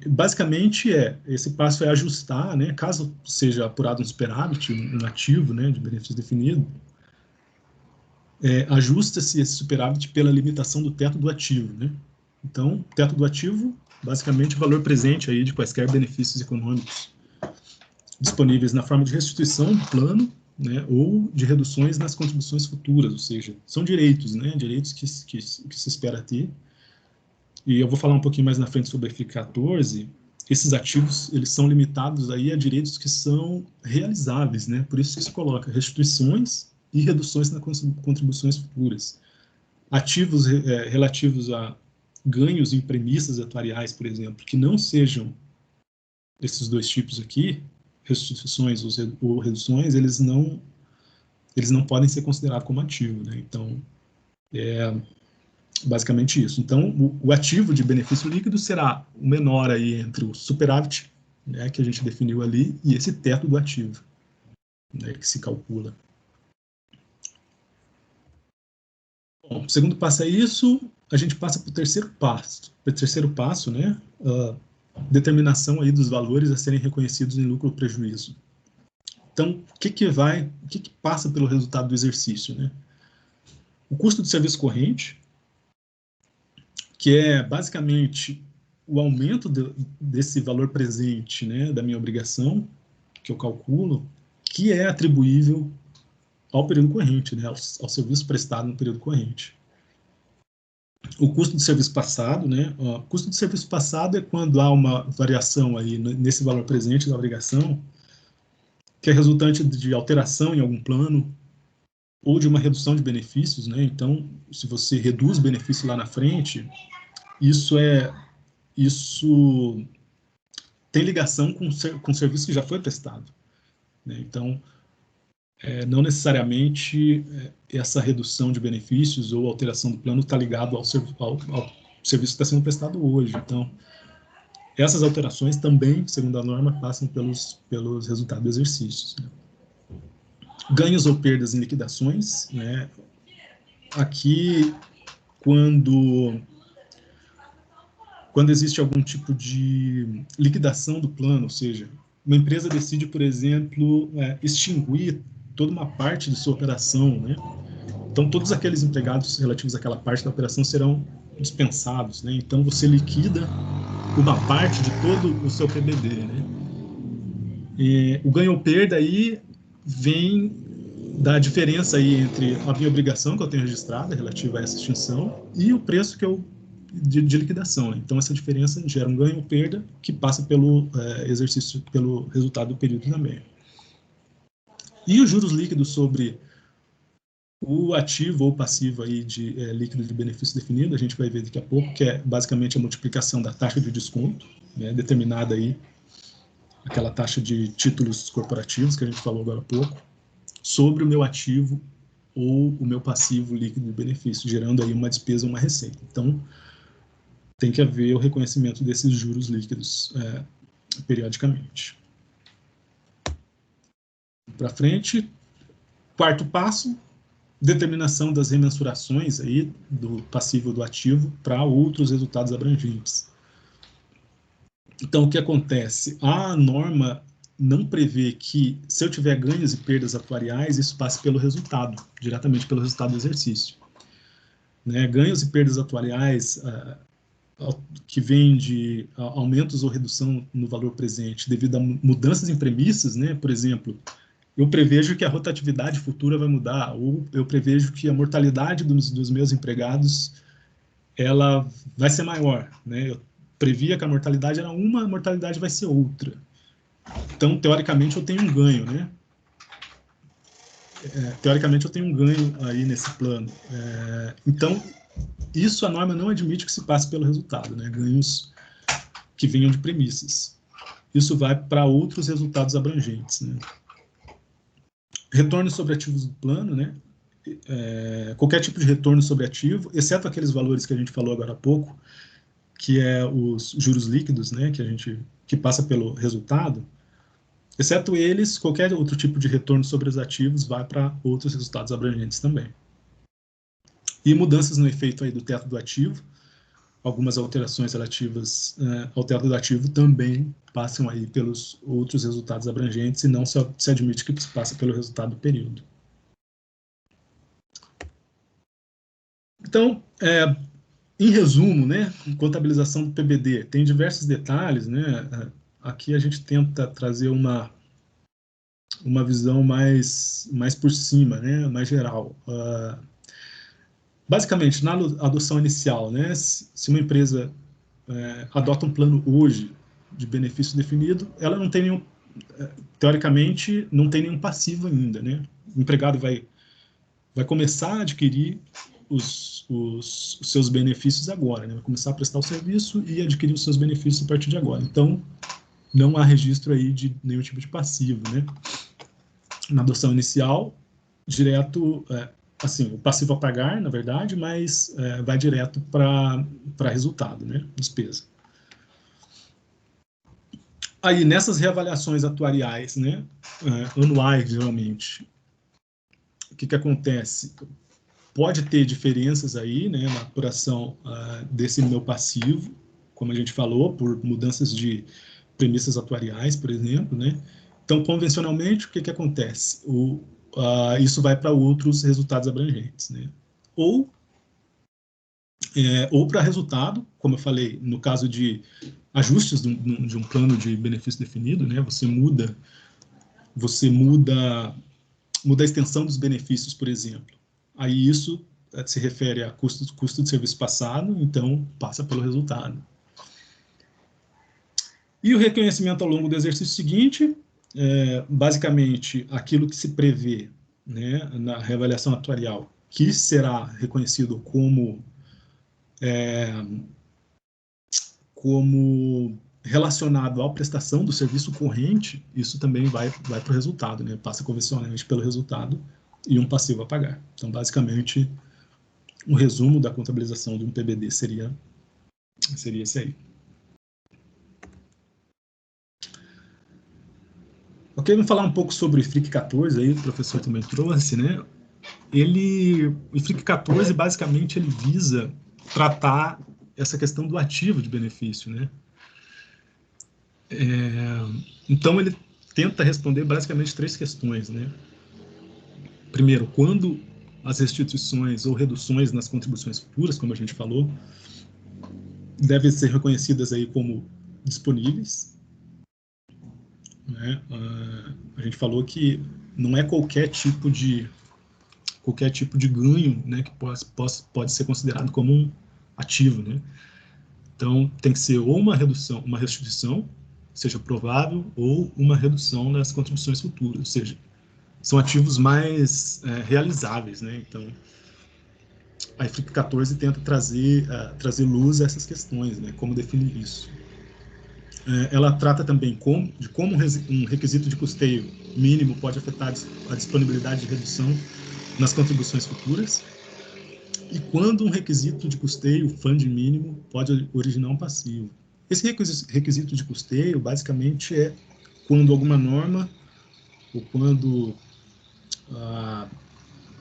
Basicamente, esse passo é ajustar, né, caso seja apurado um superávit, um ativo, né, de benefício definido, ajusta-se esse superávit pela limitação do teto do ativo, né? Então, teto do ativo, basicamente, o valor presente aí de quaisquer benefícios econômicos disponíveis na forma de restituição do plano, né, ou de reduções nas contribuições futuras, ou seja, são direitos, né, direitos que se espera ter. E eu vou falar um pouquinho mais na frente sobre a FIC 14. Esses ativos, eles são limitados aí a direitos que são realizáveis, né? Por isso que se coloca restituições e reduções nas contribuições futuras. Ativos relativos a ganhos em premissas atuariais, por exemplo, que não sejam esses dois tipos aqui, restituições ou reduções, eles não podem ser considerados como ativo, né? Então, basicamente isso. Então, o ativo de benefício líquido será o menor aí entre o superávit, né, que a gente definiu ali, e esse teto do ativo, né, que se calcula. Bom, o segundo passo é isso, a gente passa para o terceiro passo. O terceiro passo, né, determinação aí dos valores a serem reconhecidos em lucro ou prejuízo. Então, o que passa pelo resultado do exercício, né? O custo do serviço corrente, que é basicamente o aumento desse valor presente, né, da minha obrigação, que eu calculo, que é atribuível ao período corrente, né, ao serviço prestado no período corrente. O custo de serviço passado, né, o custo de serviço passado é quando há uma variação aí nesse valor presente da obrigação, que é resultante de alteração em algum plano, ou de uma redução de benefícios, né? Então, se você reduz benefício lá na frente, isso tem ligação com o serviço que já foi prestado, né? Então, não necessariamente essa redução de benefícios ou alteração do plano está ligado ao serviço que está sendo prestado hoje. Então, essas alterações também, segundo a norma, passam pelos resultados do exercício, né? Ganhos ou perdas em liquidações, né? Aqui, quando existe algum tipo de liquidação do plano, ou seja, uma empresa decide, por exemplo, extinguir toda uma parte de sua operação, né? Então, todos aqueles empregados relativos àquela parte da operação serão dispensados, né? Então, você liquida uma parte de todo o seu PBD, né? O ganho ou perda aí vem da diferença aí entre a minha obrigação que eu tenho registrada relativa a essa extinção e o preço que eu de liquidação, né? Então, essa diferença gera um ganho ou perda que passa pelo exercício, pelo resultado do período também. E os juros líquidos sobre o ativo ou passivo aí de líquido de benefício definido, a gente vai ver daqui a pouco, que é basicamente a multiplicação da taxa de desconto, né, determinada aí, aquela taxa de títulos corporativos que a gente falou agora há pouco, sobre o meu ativo ou o meu passivo líquido de benefício, gerando aí uma despesa ou uma receita. Então, tem que haver o reconhecimento desses juros líquidos periodicamente. Para frente, quarto passo, determinação das remensurações aí do passivo do ativo para outros resultados abrangentes. Então, o que acontece? A norma não prevê que, se eu tiver ganhos e perdas atuariais, isso passe pelo resultado, diretamente pelo resultado do exercício, né? Ganhos e perdas atuariais que vêm de aumentos ou redução no valor presente devido a mudanças em premissas, né? Por exemplo, eu prevejo que a rotatividade futura vai mudar, ou eu prevejo que a mortalidade dos meus empregados ela vai ser maior, né? Eu previa que a mortalidade era uma, a mortalidade vai ser outra. Então, teoricamente, eu tenho um ganho, né? Teoricamente, eu tenho um ganho aí nesse plano. Então, isso a norma não admite que se passe pelo resultado, né? Ganhos que venham de premissas. Isso vai para outros resultados abrangentes, né? Retorno sobre ativos do plano, né? Qualquer tipo de retorno sobre ativo, exceto aqueles valores que a gente falou agora há pouco, que é os juros líquidos, né? Que passa pelo resultado, exceto eles, qualquer outro tipo de retorno sobre os ativos vai para outros resultados abrangentes também. E mudanças no efeito aí do teto do ativo, algumas alterações relativas ao teto do ativo também passam aí pelos outros resultados abrangentes e não se admite que se passa pelo resultado do período. Então, em resumo, né, contabilização do PBD tem diversos detalhes, né? Aqui a gente tenta trazer uma visão mais por cima, né, mais geral. Basicamente, na adoção inicial, né, se uma empresa adota um plano hoje de benefício definido, ela não tem nenhum, teoricamente, não tem nenhum passivo ainda, né? O empregado vai começar a adquirir os seus benefícios agora, né? Vai começar a prestar o serviço e adquirir os seus benefícios a partir de agora. Então, não há registro aí de nenhum tipo de passivo, né? Na adoção inicial, direto, assim, o passivo a pagar, na verdade, mas vai direto para resultado, né? Despesa. Aí, nessas reavaliações atuariais, né? Anuais, geralmente, o que acontece? Pode ter diferenças aí, né? Na apuração desse meu passivo, como a gente falou, por mudanças de premissas atuariais, por exemplo, né? Então, convencionalmente, o que acontece? Isso vai para outros resultados abrangentes, né? Ou para resultado, como eu falei, no caso de ajustes de um plano de benefício definido, né? Você muda você muda a extensão dos benefícios, por exemplo. Aí isso se refere a custo de serviço passado, então passa pelo resultado. E o reconhecimento ao longo do exercício seguinte, basicamente, aquilo que se prevê, né, na reavaliação atuarial, que será reconhecido como relacionado à prestação do serviço corrente, isso também vai para o resultado, né? Passa convencionalmente pelo resultado e um passivo a pagar. Então, basicamente, um resumo da contabilização de um PBD seria esse aí. Ok, vamos falar um pouco sobre o IFRIC 14, aí o professor também trouxe, né? O IFRIC 14, basicamente, ele visa tratar essa questão do ativo de benefício, né? Então, ele tenta responder basicamente 3 questões, né? Primeiro, quando as restituições ou reduções nas contribuições futuras, como a gente falou, devem ser reconhecidas aí como disponíveis, né? A gente falou que não é qualquer tipo de ganho, né, que pode ser considerado como um ativo, né? Então, tem que ser ou uma redução, uma restituição, seja provável, ou uma redução nas contribuições futuras, ou seja, são ativos mais realizáveis, né? Então, a IFRIC 14 tenta trazer luz a essas questões, né? Como definir isso. Ela trata também de como um requisito de custeio mínimo pode afetar a disponibilidade de redução nas contribuições futuras e quando um requisito de custeio, fund mínimo, pode originar um passivo. Esse requisito de custeio, basicamente, é quando alguma norma ou quando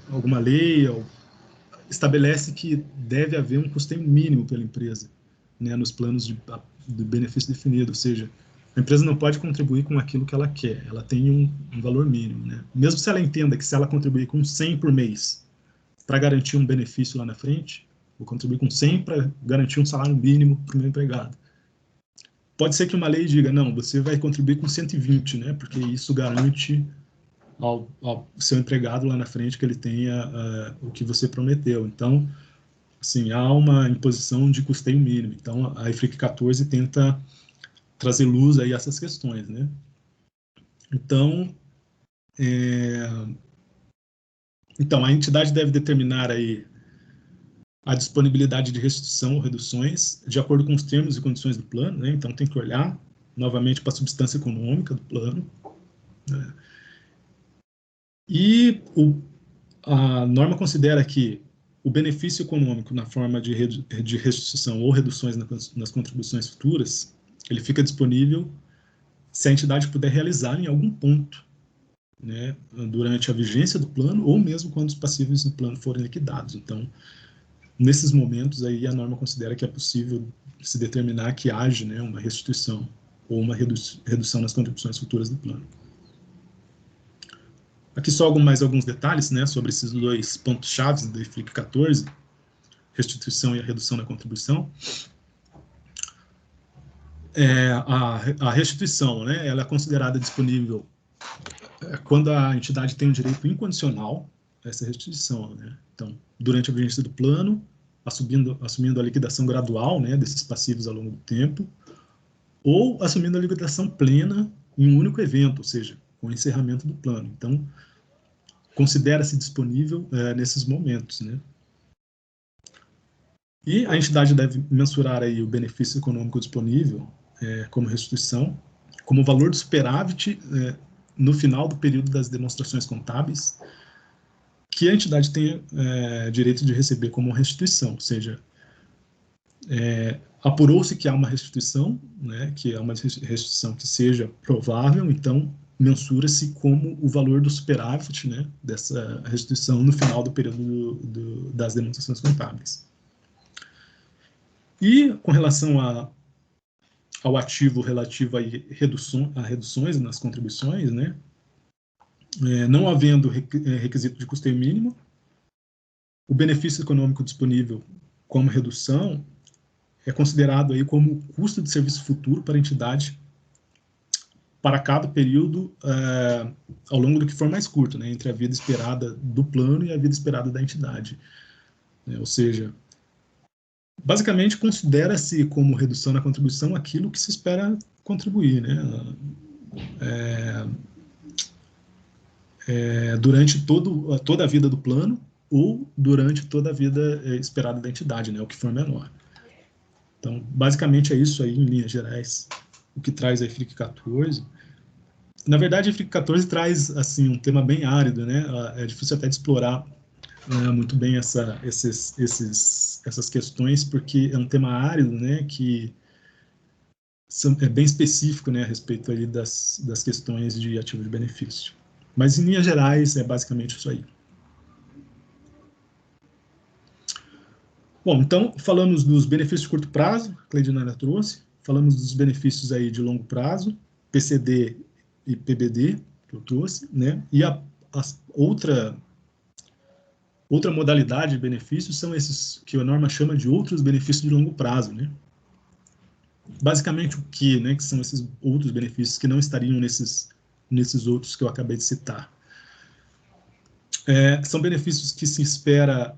alguma lei estabelece que deve haver um custeio mínimo pela empresa, né, nos planos de benefício definido, ou seja, a empresa não pode contribuir com aquilo que ela quer, ela tem um valor mínimo, né? Mesmo se ela entenda que se ela contribuir com 100 por mês para garantir um benefício lá na frente, vou contribuir com 100 para garantir um salário mínimo para o meu empregado. Pode ser que uma lei diga, não, você vai contribuir com 120, né? Porque isso garante ao seu empregado lá na frente que ele tenha o que você prometeu. Então, assim, há uma imposição de custeio mínimo. Então, a IFRIC 14 tenta trazer luz aí a essas questões, né? Então, a entidade deve determinar aí a disponibilidade de restituição ou reduções de acordo com os termos e condições do plano, né? Então, tem que olhar novamente para a substância econômica do plano, né? E a norma considera que o benefício econômico na forma de restituição ou reduções nas contribuições futuras, ele fica disponível se a entidade puder realizar em algum ponto, né, durante a vigência do plano ou mesmo quando os passivos do plano forem liquidados. Então, nesses momentos aí a norma considera que é possível se determinar que haja, né, uma restituição ou uma redução nas contribuições futuras do plano. Aqui só mais alguns detalhes, né, sobre esses 2 pontos-chave da IFRIC 14, restituição e a redução da contribuição. A restituição, né, ela é considerada disponível quando a entidade tem um direito incondicional a essa restituição, né? Então, durante a vigência do plano, assumindo a liquidação gradual, né, desses passivos ao longo do tempo, ou assumindo a liquidação plena em um único evento, ou seja, com o encerramento do plano. Então, considera-se disponível nesses momentos, né? E a entidade deve mensurar aí o benefício econômico disponível como restituição, como valor do superávit no final do período das demonstrações contábeis, que a entidade tenha direito de receber como restituição, ou seja, apurou-se que há uma restituição, né, que é uma restituição que seja provável, então mensura-se como o valor do superávit, né, dessa restituição no final do período das demonstrações contábeis. E com relação ao ativo relativo a reduções nas contribuições, né, não havendo requisito de custeio mínimo, o benefício econômico disponível como redução é considerado aí como custo de serviço futuro para a entidade para cada período ao longo do que for mais curto, né, entre a vida esperada do plano e a vida esperada da entidade. Ou seja, basicamente considera-se como redução na contribuição aquilo que se espera contribuir, né, durante toda a vida do plano ou durante toda a vida esperada da entidade, né, o que for menor. Então, basicamente é isso aí, em linhas gerais, o que traz a IFRIC 14. Na verdade, a IFRIC 14 traz assim, um tema bem árido, né? É difícil até de explorar muito bem essas questões, porque é um tema árido, né? Que é bem específico, né? A respeito ali das questões de ativo de benefício. Mas, em linhas gerais, é basicamente isso aí. Bom, então, falamos dos benefícios de curto prazo, a Cleidinara trouxe, falamos dos benefícios aí de longo prazo, PCD e PBD, que eu trouxe, né? E a outra modalidade de benefícios são esses que a norma chama de outros benefícios de longo prazo, né? Basicamente, o que, né, que são esses outros benefícios que não estariam nesses outros que eu acabei de citar? São benefícios que se espera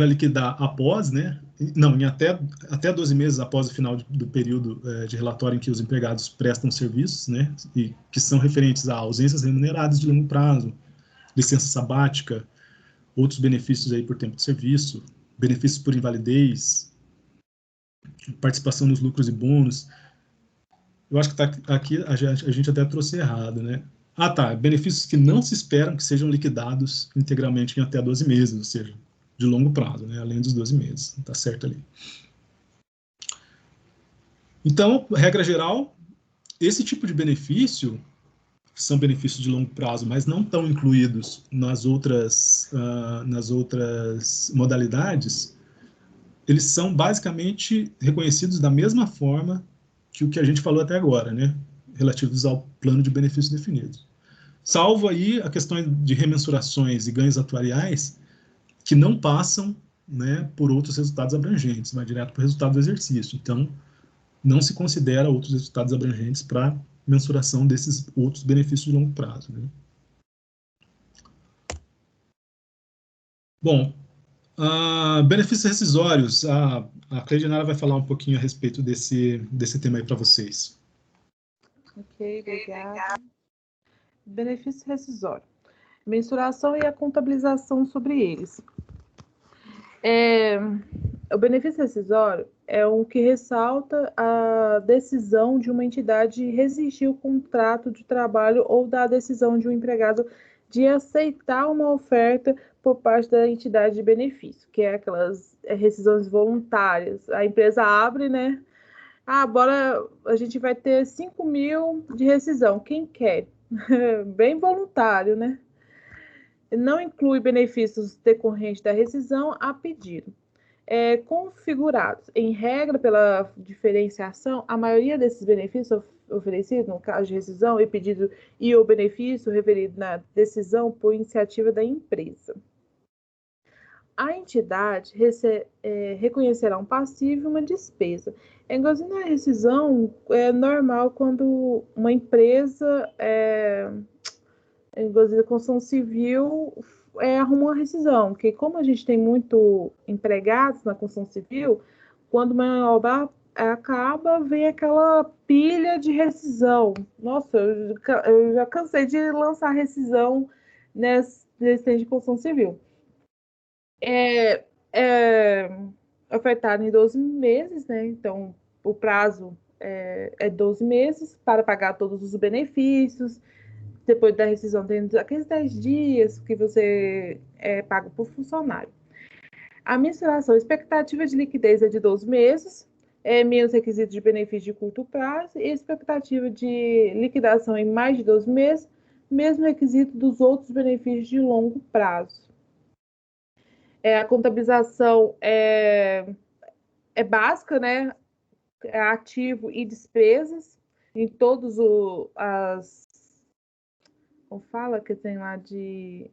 liquidar após, né? Não, em até 12 meses após o final do período de relatório em que os empregados prestam serviços, né? E que são referentes a ausências remuneradas de longo prazo, licença sabática, outros benefícios aí por tempo de serviço, benefícios por invalidez, participação nos lucros e bônus. Eu acho que tá aqui a gente até trouxe errado, né? Ah, tá. Benefícios que não se esperam que sejam liquidados integralmente em até 12 meses, ou seja, de longo prazo, né? Além dos 12 meses. Tá certo ali. Então, regra geral, esse tipo de benefício, que são benefícios de longo prazo, mas não estão incluídos nas outras modalidades, eles são basicamente reconhecidos da mesma forma que o que a gente falou até agora, né? Relativos ao plano de benefícios definidos. Salvo aí a questão de remensurações e ganhos atuariais, que não passam, né, por outros resultados abrangentes, vai direto para o resultado do exercício. Então, não se considera outros resultados abrangentes para mensuração desses outros benefícios de longo prazo, né? Bom, benefícios rescisórios. A Cleidinara vai falar um pouquinho a respeito desse tema aí para vocês. Ok, obrigada. Benefício rescisório. Mensuração e a contabilização sobre eles. O benefício rescisório é o que ressalta a decisão de uma entidade de rescindir o contrato de trabalho ou da decisão de um empregado de aceitar uma oferta por parte da entidade de benefício, que é aquelas rescisões voluntárias. A empresa abre, né? Bora, a gente vai ter 5 mil de rescisão. Quem quer? Bem voluntário, né? Não inclui benefícios decorrentes da rescisão a pedido. Configurados, em regra, pela diferenciação, a maioria desses benefícios oferecidos, no caso de rescisão e pedido e o benefício referido na decisão por iniciativa da empresa. A entidade reconhecerá um passivo e uma despesa. Igualzinho na rescisão, é normal quando uma empresa, igualzinho a construção civil, arruma uma rescisão, porque como a gente tem muito empregados na construção civil, quando uma obra acaba, vem aquela pilha de rescisão. Nossa, eu já cansei de lançar rescisão nesse de construção civil. Ofertado em 12 meses, né? Então, o prazo é 12 meses para pagar todos os benefícios. Depois da rescisão, tem aqueles 10 dias que você paga por funcionário. A mensuração, expectativa de liquidez é de 12 meses, menos requisitos de benefício de curto prazo, e expectativa de liquidação em mais de 12 meses, mesmo requisito dos outros benefícios de longo prazo. A contabilização é básica, né? Ativo e despesas em todos como fala que tem lá de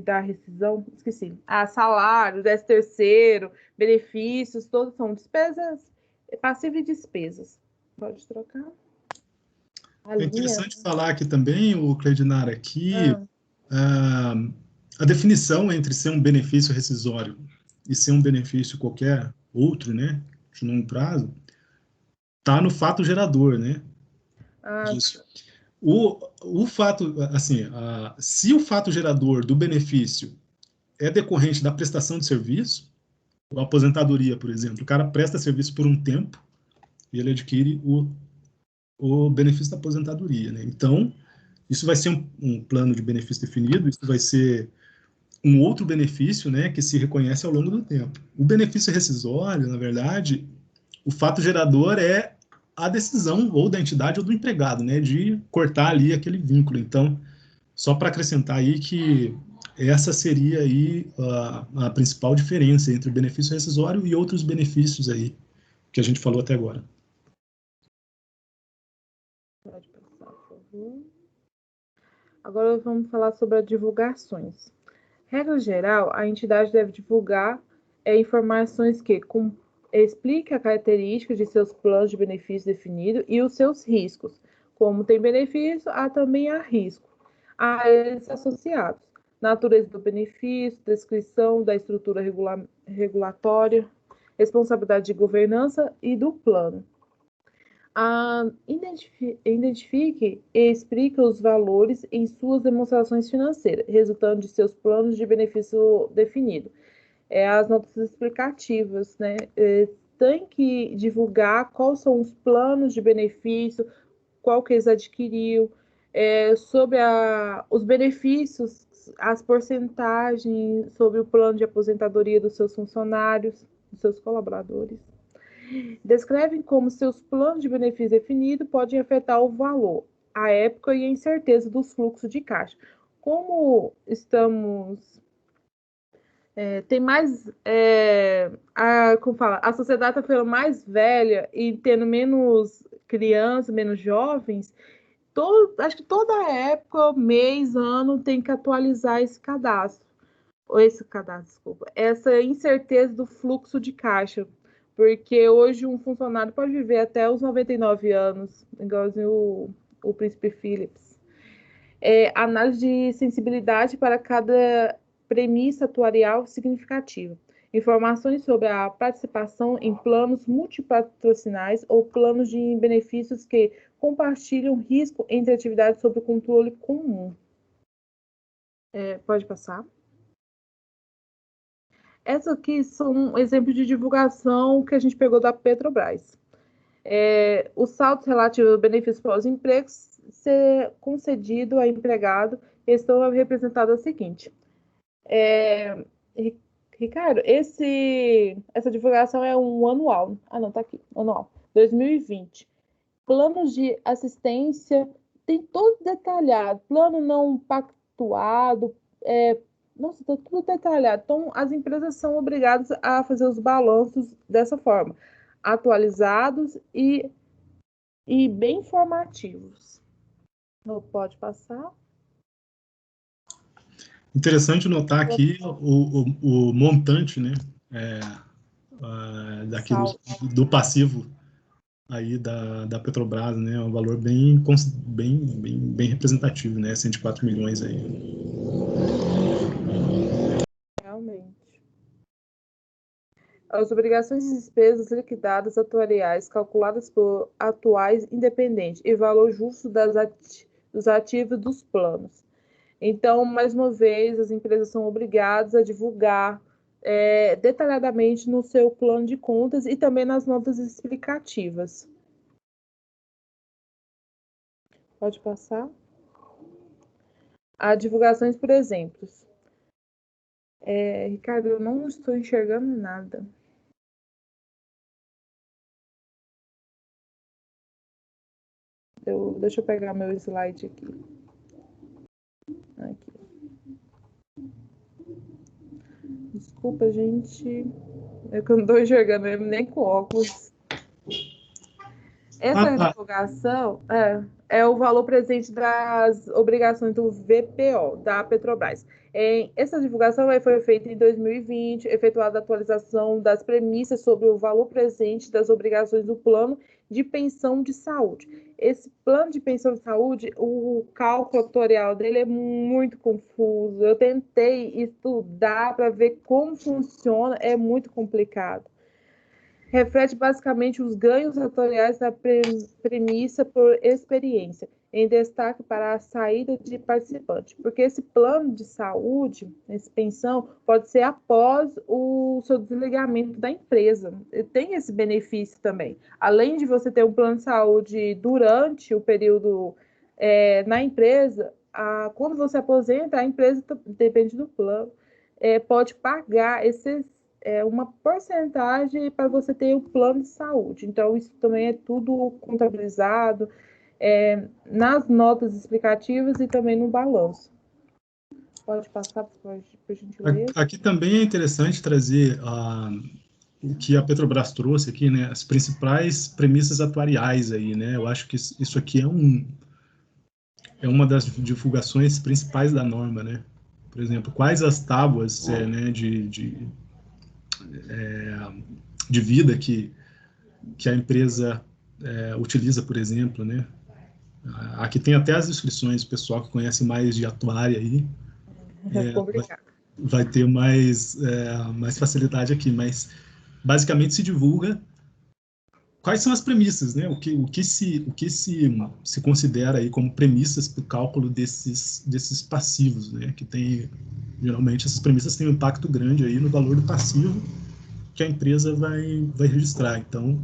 dar rescisão, esqueci. Salário, 13º, benefícios, todos são despesas Passivo e despesas. Pode trocar? É interessante falar aqui também, o Cleidinara, que a definição entre ser um benefício rescisório e ser um benefício qualquer outro, né, de longo prazo, está no fato gerador, né, disso. O fato, assim, se o fato gerador do benefício é decorrente da prestação de serviço, a aposentadoria, por exemplo, o cara presta serviço por um tempo e ele adquire o benefício da aposentadoria, né? Então, isso vai ser um plano de benefício definido, isso vai ser um outro benefício, né, que se reconhece ao longo do tempo. O benefício rescisório, na verdade, o fato gerador é a decisão ou da entidade ou do empregado, né, de cortar ali aquele vínculo. Então, só para acrescentar aí que essa seria aí a principal diferença entre o benefício rescisório e outros benefícios aí que a gente falou até agora. Pode passar, por favor. Agora vamos falar sobre as divulgações. Regra geral, a entidade deve divulgar informações que expliquem a característica de seus planos de benefício definido e os seus riscos. Como tem benefício, também há risco a eles associados. Natureza do benefício, descrição da estrutura regulatória, responsabilidade de governança e do plano. Identifique e explique os valores em suas demonstrações financeiras, resultando de seus planos de benefício definido. As notas explicativas, né? Tem que divulgar quais são os planos de benefício, qual que eles adquiriu, sobre os benefícios, as porcentagens sobre o plano de aposentadoria dos seus funcionários, dos seus colaboradores. Descrevem como seus planos de benefício definido podem afetar o valor, a época e a incerteza dos fluxos de caixa. Como estamos... tem mais... a sociedade está ficando mais velha e tendo menos crianças, menos jovens, acho que toda época, mês, ano, tem que atualizar esse cadastro. Desculpa. Essa incerteza do fluxo de caixa. Porque hoje um funcionário pode viver até os 99 anos, igualzinho o Príncipe Philips. Análise de sensibilidade para cada premissa atuarial significativa. Informações sobre a participação em planos multipatrocinais ou planos de benefícios que compartilham risco entre atividades sob controle comum. Pode passar. Essas aqui são um exemplo de divulgação que a gente pegou da Petrobras. Os saldos relativos ao benefício pós-empregos ser concedido a empregado estão representados o seguinte. Ricardo, essa divulgação é um anual. Não, tá aqui. Anual. 2020. Planos de assistência, tem todo detalhado. Plano não pactuado, nossa, está tudo detalhado. Então, as empresas são obrigadas a fazer os balanços dessa forma, atualizados e bem informativos. Não pode passar. Interessante notar aqui o montante, né, daqui do passivo aí da Petrobras, né, um valor bem representativo, né, 104 milhões aí. Realmente. As obrigações e despesas liquidadas atuariais calculadas por atuais independentes e valor justo dos ativos dos planos. Então, mais uma vez, as empresas são obrigadas a divulgar detalhadamente no seu plano de contas e também nas notas explicativas. Pode passar. As divulgações por exemplos. Ricardo, eu não estou enxergando nada. Deixa eu pegar meu slide aqui. Desculpa, gente. É que eu não estou enxergando nem com óculos. Essa divulgação é o valor presente das obrigações do VPO, da Petrobras. Essa divulgação foi feita em 2020, efetuada a atualização das premissas sobre o valor presente das obrigações do plano de pensão de saúde. Esse plano de pensão de saúde, o cálculo atuarial dele é muito confuso. Eu tentei estudar para ver como funciona, é muito complicado. Reflete basicamente os ganhos atuariais da premissa por experiência, em destaque para a saída de participante, porque esse plano de saúde, essa pensão, pode ser após o seu desligamento da empresa. E tem esse benefício também. Além de você ter um plano de saúde durante o período na empresa, quando você aposenta, a empresa, depende do plano, pode pagar uma porcentagem para você ter o plano de saúde. Então, isso também é tudo contabilizado nas notas explicativas e também no balanço. Pode passar, por gentileza. Aqui também é interessante trazer o que a Petrobras trouxe aqui, né? As principais premissas atuariais aí, né? Eu acho que isso aqui é uma das divulgações principais da norma, né? Por exemplo, quais as tábuas né, de vida que a empresa utiliza, por exemplo, né? Aqui tem até as inscrições, o pessoal que conhece mais de atuária aí vai ter mais facilidade aqui, mas basicamente se divulga quais são as premissas, né? O que se considera aí como premissas para o cálculo desses passivos, né? Que tem, geralmente, essas premissas têm um impacto grande aí no valor do passivo que a empresa vai registrar. Então,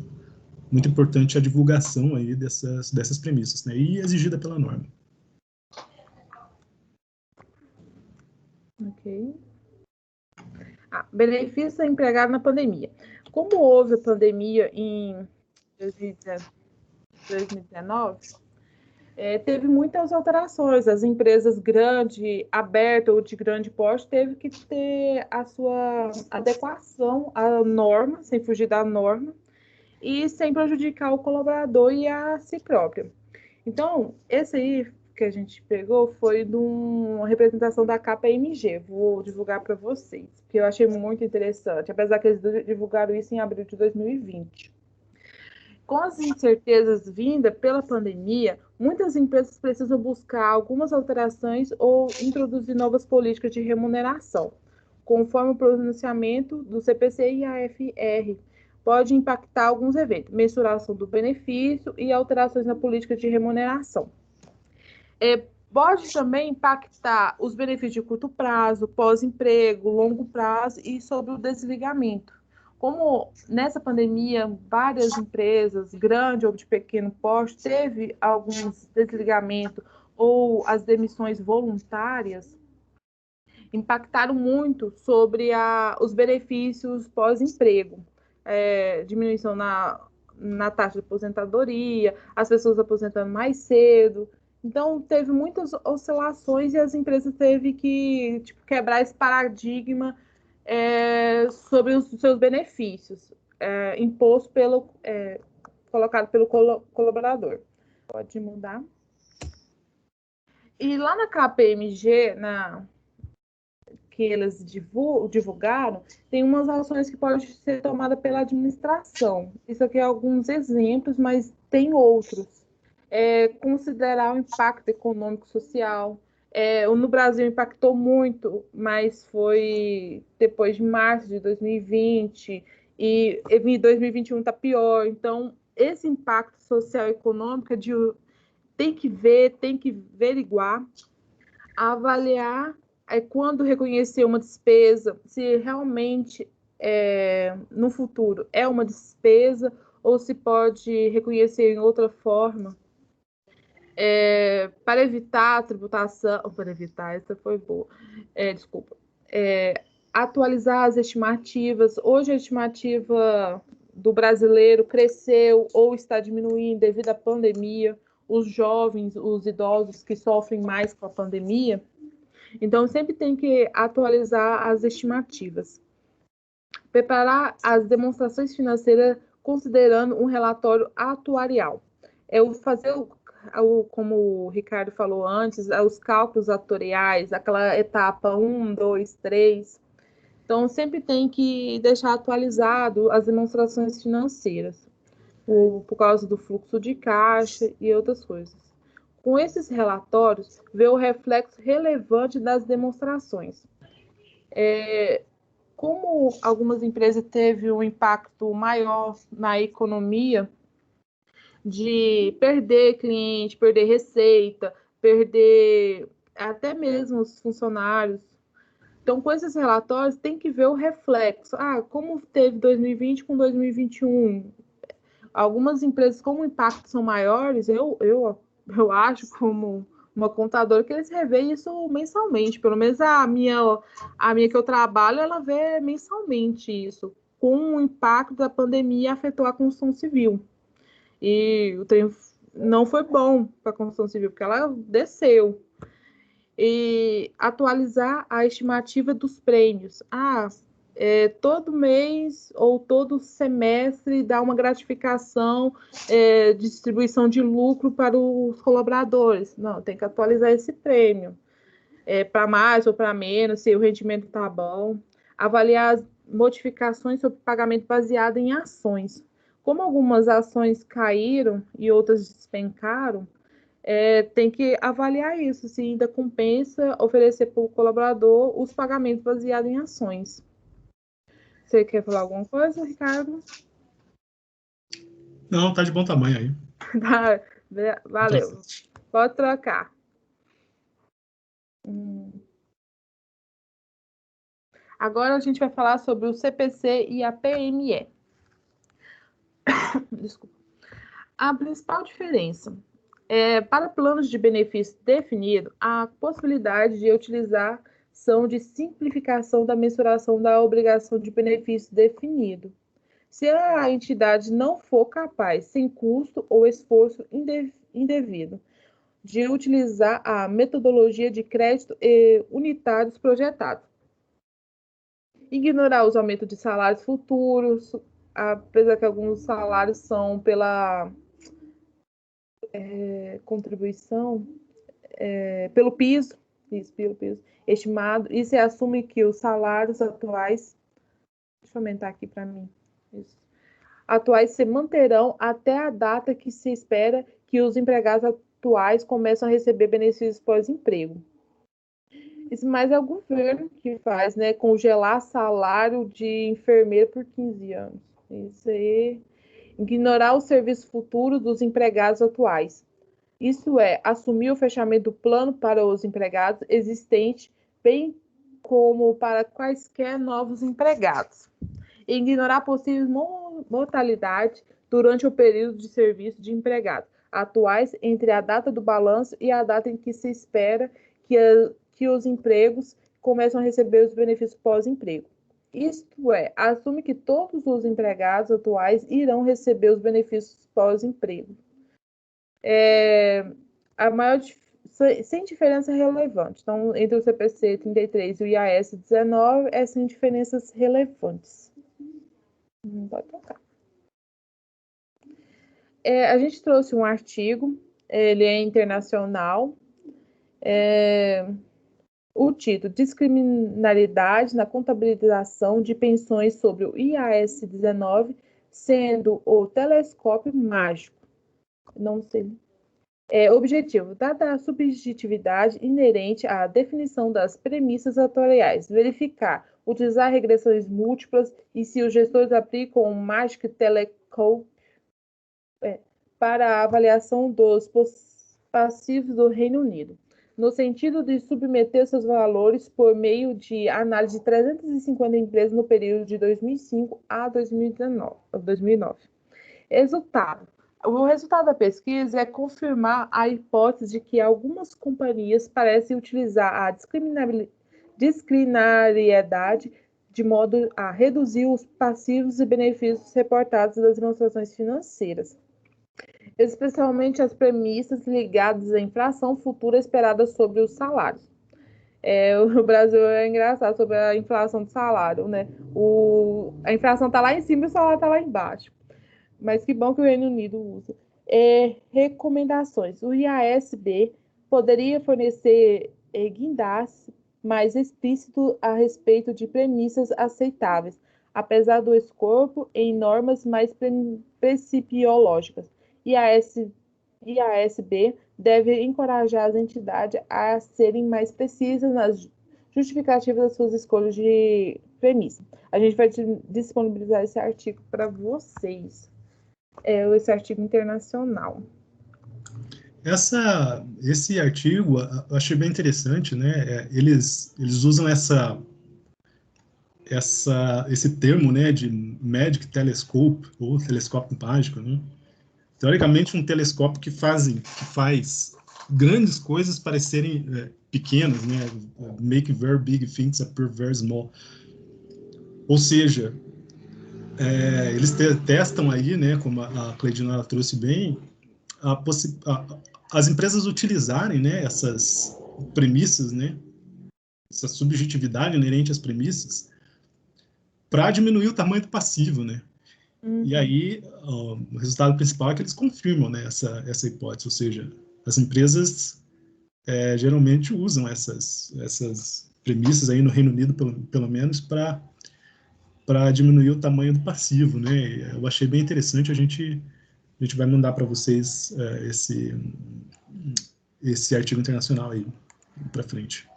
muito importante a divulgação aí dessas premissas, né? E exigida pela norma. Ok. Benefício empregado na pandemia. Como houve a pandemia em 2019, teve muitas alterações. As empresas grandes, abertas ou de grande porte, teve que ter a sua adequação à norma, sem fugir da norma, e sem prejudicar o colaborador e a si próprio. Então, esse aí que a gente pegou foi de uma representação da KPMG. Vou divulgar para vocês, que eu achei muito interessante, apesar que eles divulgaram isso em abril de 2020. Com as incertezas vindas pela pandemia, muitas empresas precisam buscar algumas alterações ou introduzir novas políticas de remuneração, conforme o pronunciamento do CPC e AFR. Pode impactar alguns eventos, mensuração do benefício e alterações na política de remuneração. Pode também impactar os benefícios de curto prazo, pós-emprego, longo prazo e sobre o desligamento. Como nessa pandemia, várias empresas, grande ou de pequeno porte, teve alguns desligamentos ou as demissões voluntárias, impactaram muito sobre os benefícios pós-emprego. Diminuição na taxa de aposentadoria, as pessoas aposentando mais cedo. Então, teve muitas oscilações e as empresas teve que quebrar esse paradigma sobre os seus benefícios, imposto colocado pelo colaborador. Pode mudar. E lá na KPMG, que eles divulgaram, tem umas ações que podem ser tomadas pela administração. Isso aqui é alguns exemplos, mas tem outros. Considerar o impacto econômico e social. No Brasil impactou muito, mas foi depois de março de 2020 e em 2021 está pior. Então, esse impacto social e econômico tem que averiguar, avaliar quando reconhecer uma despesa, se realmente no futuro é uma despesa ou se pode reconhecer em outra forma. Para evitar a tributação, essa foi boa, desculpa, atualizar as estimativas. Hoje a estimativa do brasileiro cresceu ou está diminuindo devido à pandemia, os jovens, os idosos que sofrem mais com a pandemia. Então, sempre tem que atualizar as estimativas. Preparar as demonstrações financeiras considerando um relatório atuarial. fazer como o Ricardo falou antes, os cálculos atoriais, aquela etapa 1, 2, 3. Então, sempre tem que deixar atualizado as demonstrações financeiras, por causa do fluxo de caixa e outras coisas. Com esses relatórios, ver o reflexo relevante das demonstrações. Como algumas empresas teve um impacto maior na economia, de perder cliente, perder receita, perder até mesmo os funcionários. Então, com esses relatórios, tem que ver o reflexo. Como teve 2020 com 2021? Algumas empresas, como o impacto são maiores, eu acho, como uma contadora, que eles revêem isso mensalmente. Pelo menos a minha que eu trabalho, ela vê mensalmente isso. Com o impacto da pandemia, afetou a construção civil. E o trem não foi bom para a construção civil, porque ela desceu. E atualizar a estimativa dos prêmios. Todo mês ou todo semestre dá uma gratificação, distribuição de lucro para os colaboradores. Não, tem que atualizar esse prêmio. Para mais ou para menos, se o rendimento está bom. Avaliar as modificações sobre pagamento baseado em ações. Como algumas ações caíram e outras despencaram, tem que avaliar isso, se ainda compensa oferecer para o colaborador os pagamentos baseados em ações. Você quer falar alguma coisa, Ricardo? Não, tá de bom tamanho aí. Valeu. Pode trocar. Agora a gente vai falar sobre o CPC e a PME. Desculpa. A principal diferença para planos de benefício definido, a possibilidade de utilização de simplificação da mensuração da obrigação de benefício definido. Se a entidade não for capaz, sem custo ou esforço indevido, de utilizar a metodologia de crédito e unitários projetados. Ignorar os aumentos de salários futuros, apesar que alguns salários são pela contribuição, pelo piso estimado, e se assume que os salários atuais, deixa eu aumentar aqui para mim, atuais se manterão até a data que se espera que os empregados atuais começam a receber benefícios pós-emprego. Isso mais é o governo que faz, né? Congelar salário de enfermeiro por 15 anos. Isso aí. Ignorar o serviço futuro dos empregados atuais. Isso é, assumir o fechamento do plano para os empregados existentes, bem como para quaisquer novos empregados. Ignorar possíveis mortalidade durante o período de serviço de empregado, atuais entre a data do balanço e a data em que se espera que os empregos começam a receber os benefícios pós-emprego. Isto é, assume que todos os empregados atuais irão receber os benefícios pós-emprego. A maior sem diferença relevante. Então, entre o CPC 33 e o IAS 19, sem diferenças relevantes. Não pode tocar. A gente trouxe um artigo, ele é internacional. O título: Discricionariedade na contabilização de pensões sobre o IAS 19, sendo o telescópio mágico. Não sei. Objetivo: dada a subjetividade inerente à definição das premissas atuariais, verificar, utilizar regressões múltiplas e se os gestores aplicam o Magic Telescope para a avaliação dos passivos do Reino Unido, no sentido de submeter seus valores por meio de análise de 350 empresas no período de 2005 a 2009. Resultado: o resultado da pesquisa é confirmar a hipótese de que algumas companhias parecem utilizar a disciplinariedade de modo a reduzir os passivos e benefícios reportados das demonstrações financeiras, especialmente as premissas ligadas à inflação futura esperada sobre os salários. O Brasil é engraçado sobre a inflação do salário, né? A inflação está lá em cima e o salário está lá embaixo. Mas que bom que o Reino Unido usa. recomendações. O IASB poderia fornecer guindaste mais explícito a respeito de premissas aceitáveis, apesar do escopo em normas mais principiológicas. IASB deve encorajar as entidades a serem mais precisas nas justificativas das suas escolhas de premissa. A gente vai disponibilizar esse artigo para vocês. Esse artigo internacional. Esse artigo eu achei bem interessante, né? Eles usam esse termo, né, de Magic Telescope ou telescópio mágico, né? Teoricamente, um telescópio que faz grandes coisas parecerem pequenas, né? Make very big things appear very small. Ou seja, eles testam aí, né, como a Cleidina trouxe bem, as empresas utilizarem, né, essas premissas, né, essa subjetividade inerente às premissas, para diminuir o tamanho do passivo, né? E aí, o resultado principal é que eles confirmam, né, essa hipótese, ou seja, as empresas geralmente usam essas premissas aí no Reino Unido, pelo menos, para diminuir o tamanho do passivo, né? Eu achei bem interessante, a gente vai mandar para vocês esse artigo internacional aí para frente.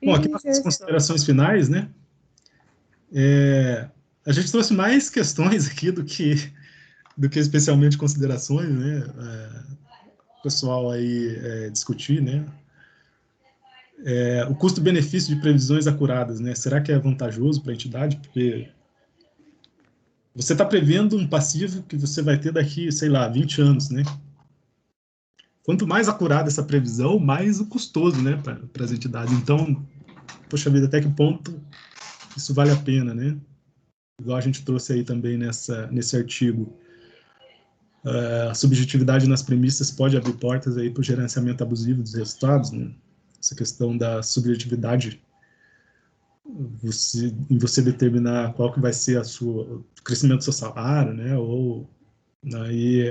Bom, aqui nas considerações finais, né? A gente trouxe mais questões aqui do que especialmente considerações, né? O pessoal aí discutir, né? O custo-benefício de previsões acuradas, né? Será que é vantajoso para a entidade? Porque você está prevendo um passivo que você vai ter daqui, sei lá, 20 anos, né? Quanto mais acurada essa previsão, mais custoso, né, para as entidades. Então, poxa vida, até que ponto isso vale a pena, né? Igual a gente trouxe aí também nesse artigo. A subjetividade nas premissas pode abrir portas aí para o gerenciamento abusivo dos resultados, né? Essa questão da subjetividade, em você determinar qual que vai ser o crescimento do seu salário, né? Ou aí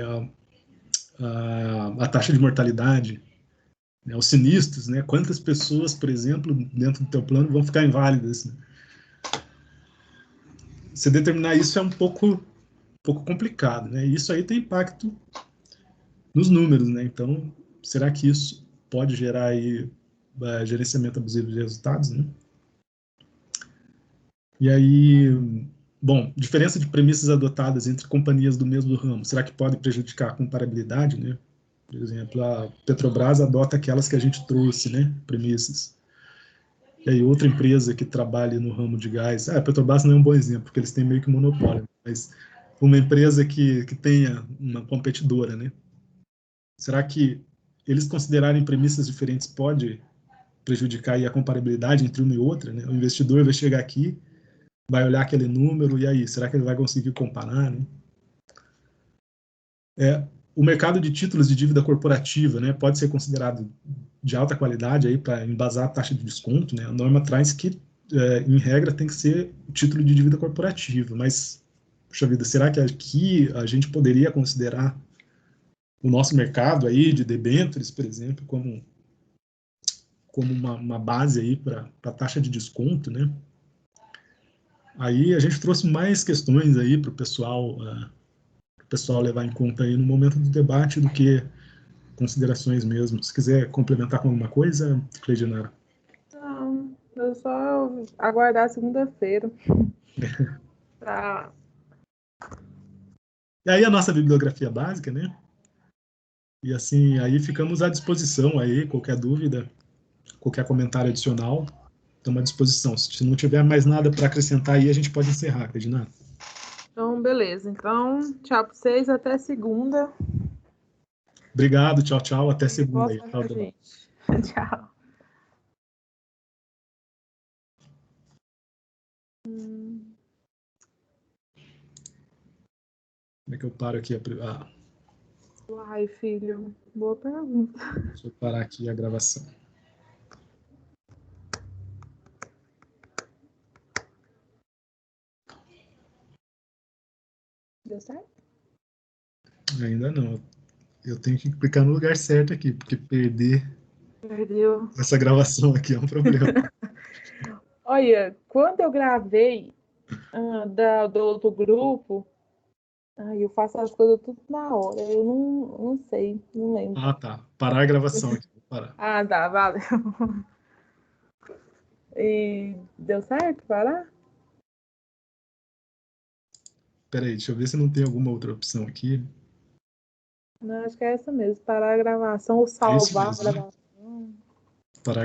a taxa de mortalidade, né? Os sinistros, né? Quantas pessoas, por exemplo, dentro do teu plano vão ficar inválidas, né? Você determinar isso é um pouco complicado, né? E isso aí tem impacto nos números, né? Então, será que isso pode gerar aí gerenciamento abusivo de resultados, né? E aí, bom, diferença de premissas adotadas entre companhias do mesmo ramo, será que pode prejudicar a comparabilidade, né? Por exemplo, a Petrobras adota aquelas que a gente trouxe, né? Premissas. E aí outra empresa que trabalha no ramo de gás, a Petrobras não é um bom exemplo, porque eles têm meio que monopólio, mas uma empresa que tenha uma competidora, né? Será que eles considerarem premissas diferentes pode prejudicar aí a comparabilidade entre uma e outra, né? O investidor vai chegar aqui, vai olhar aquele número, e aí, será que ele vai conseguir comparar, né? O mercado de títulos de dívida corporativa, né, pode ser considerado de alta qualidade aí para embasar a taxa de desconto, né? A norma traz que, em regra, tem que ser o título de dívida corporativa, mas, puxa vida, será que aqui a gente poderia considerar o nosso mercado aí de debêntures, por exemplo, como uma base aí para a taxa de desconto, né? Aí a gente trouxe mais questões aí para o pessoal levar em conta aí no momento do debate do que considerações mesmo. Se quiser complementar com alguma coisa, Cleidinara. Não, eu só aguardar segunda-feira. E aí a nossa bibliografia básica, né? E assim, aí ficamos à disposição aí, qualquer dúvida, qualquer comentário adicional, estamos à disposição. Se não tiver mais nada para acrescentar aí, a gente pode encerrar, Cleidinara. Então, beleza. Então, tchau para vocês, até segunda. Obrigado, tchau, tchau, até segunda aí. Tchau, gente. Tchau. Como é que eu paro aqui? Ai, filho, boa pergunta. Deixa eu parar aqui a gravação. Deu certo? Ainda não. Eu tenho que clicar no lugar certo aqui, porque perder Perdeu. essa gravação aqui é um problema. Olha, quando eu gravei do outro grupo, eu faço as coisas tudo na hora. Eu não sei, não lembro. Ah, tá. Parar a gravação aqui. Vou parar. Ah, tá, valeu. E deu certo parar? Pera aí, deixa eu ver se não tem alguma outra opção aqui. Não, acho que é essa mesmo, parar a gravação ou É isso salvar a mesmo, né? gravação. Parar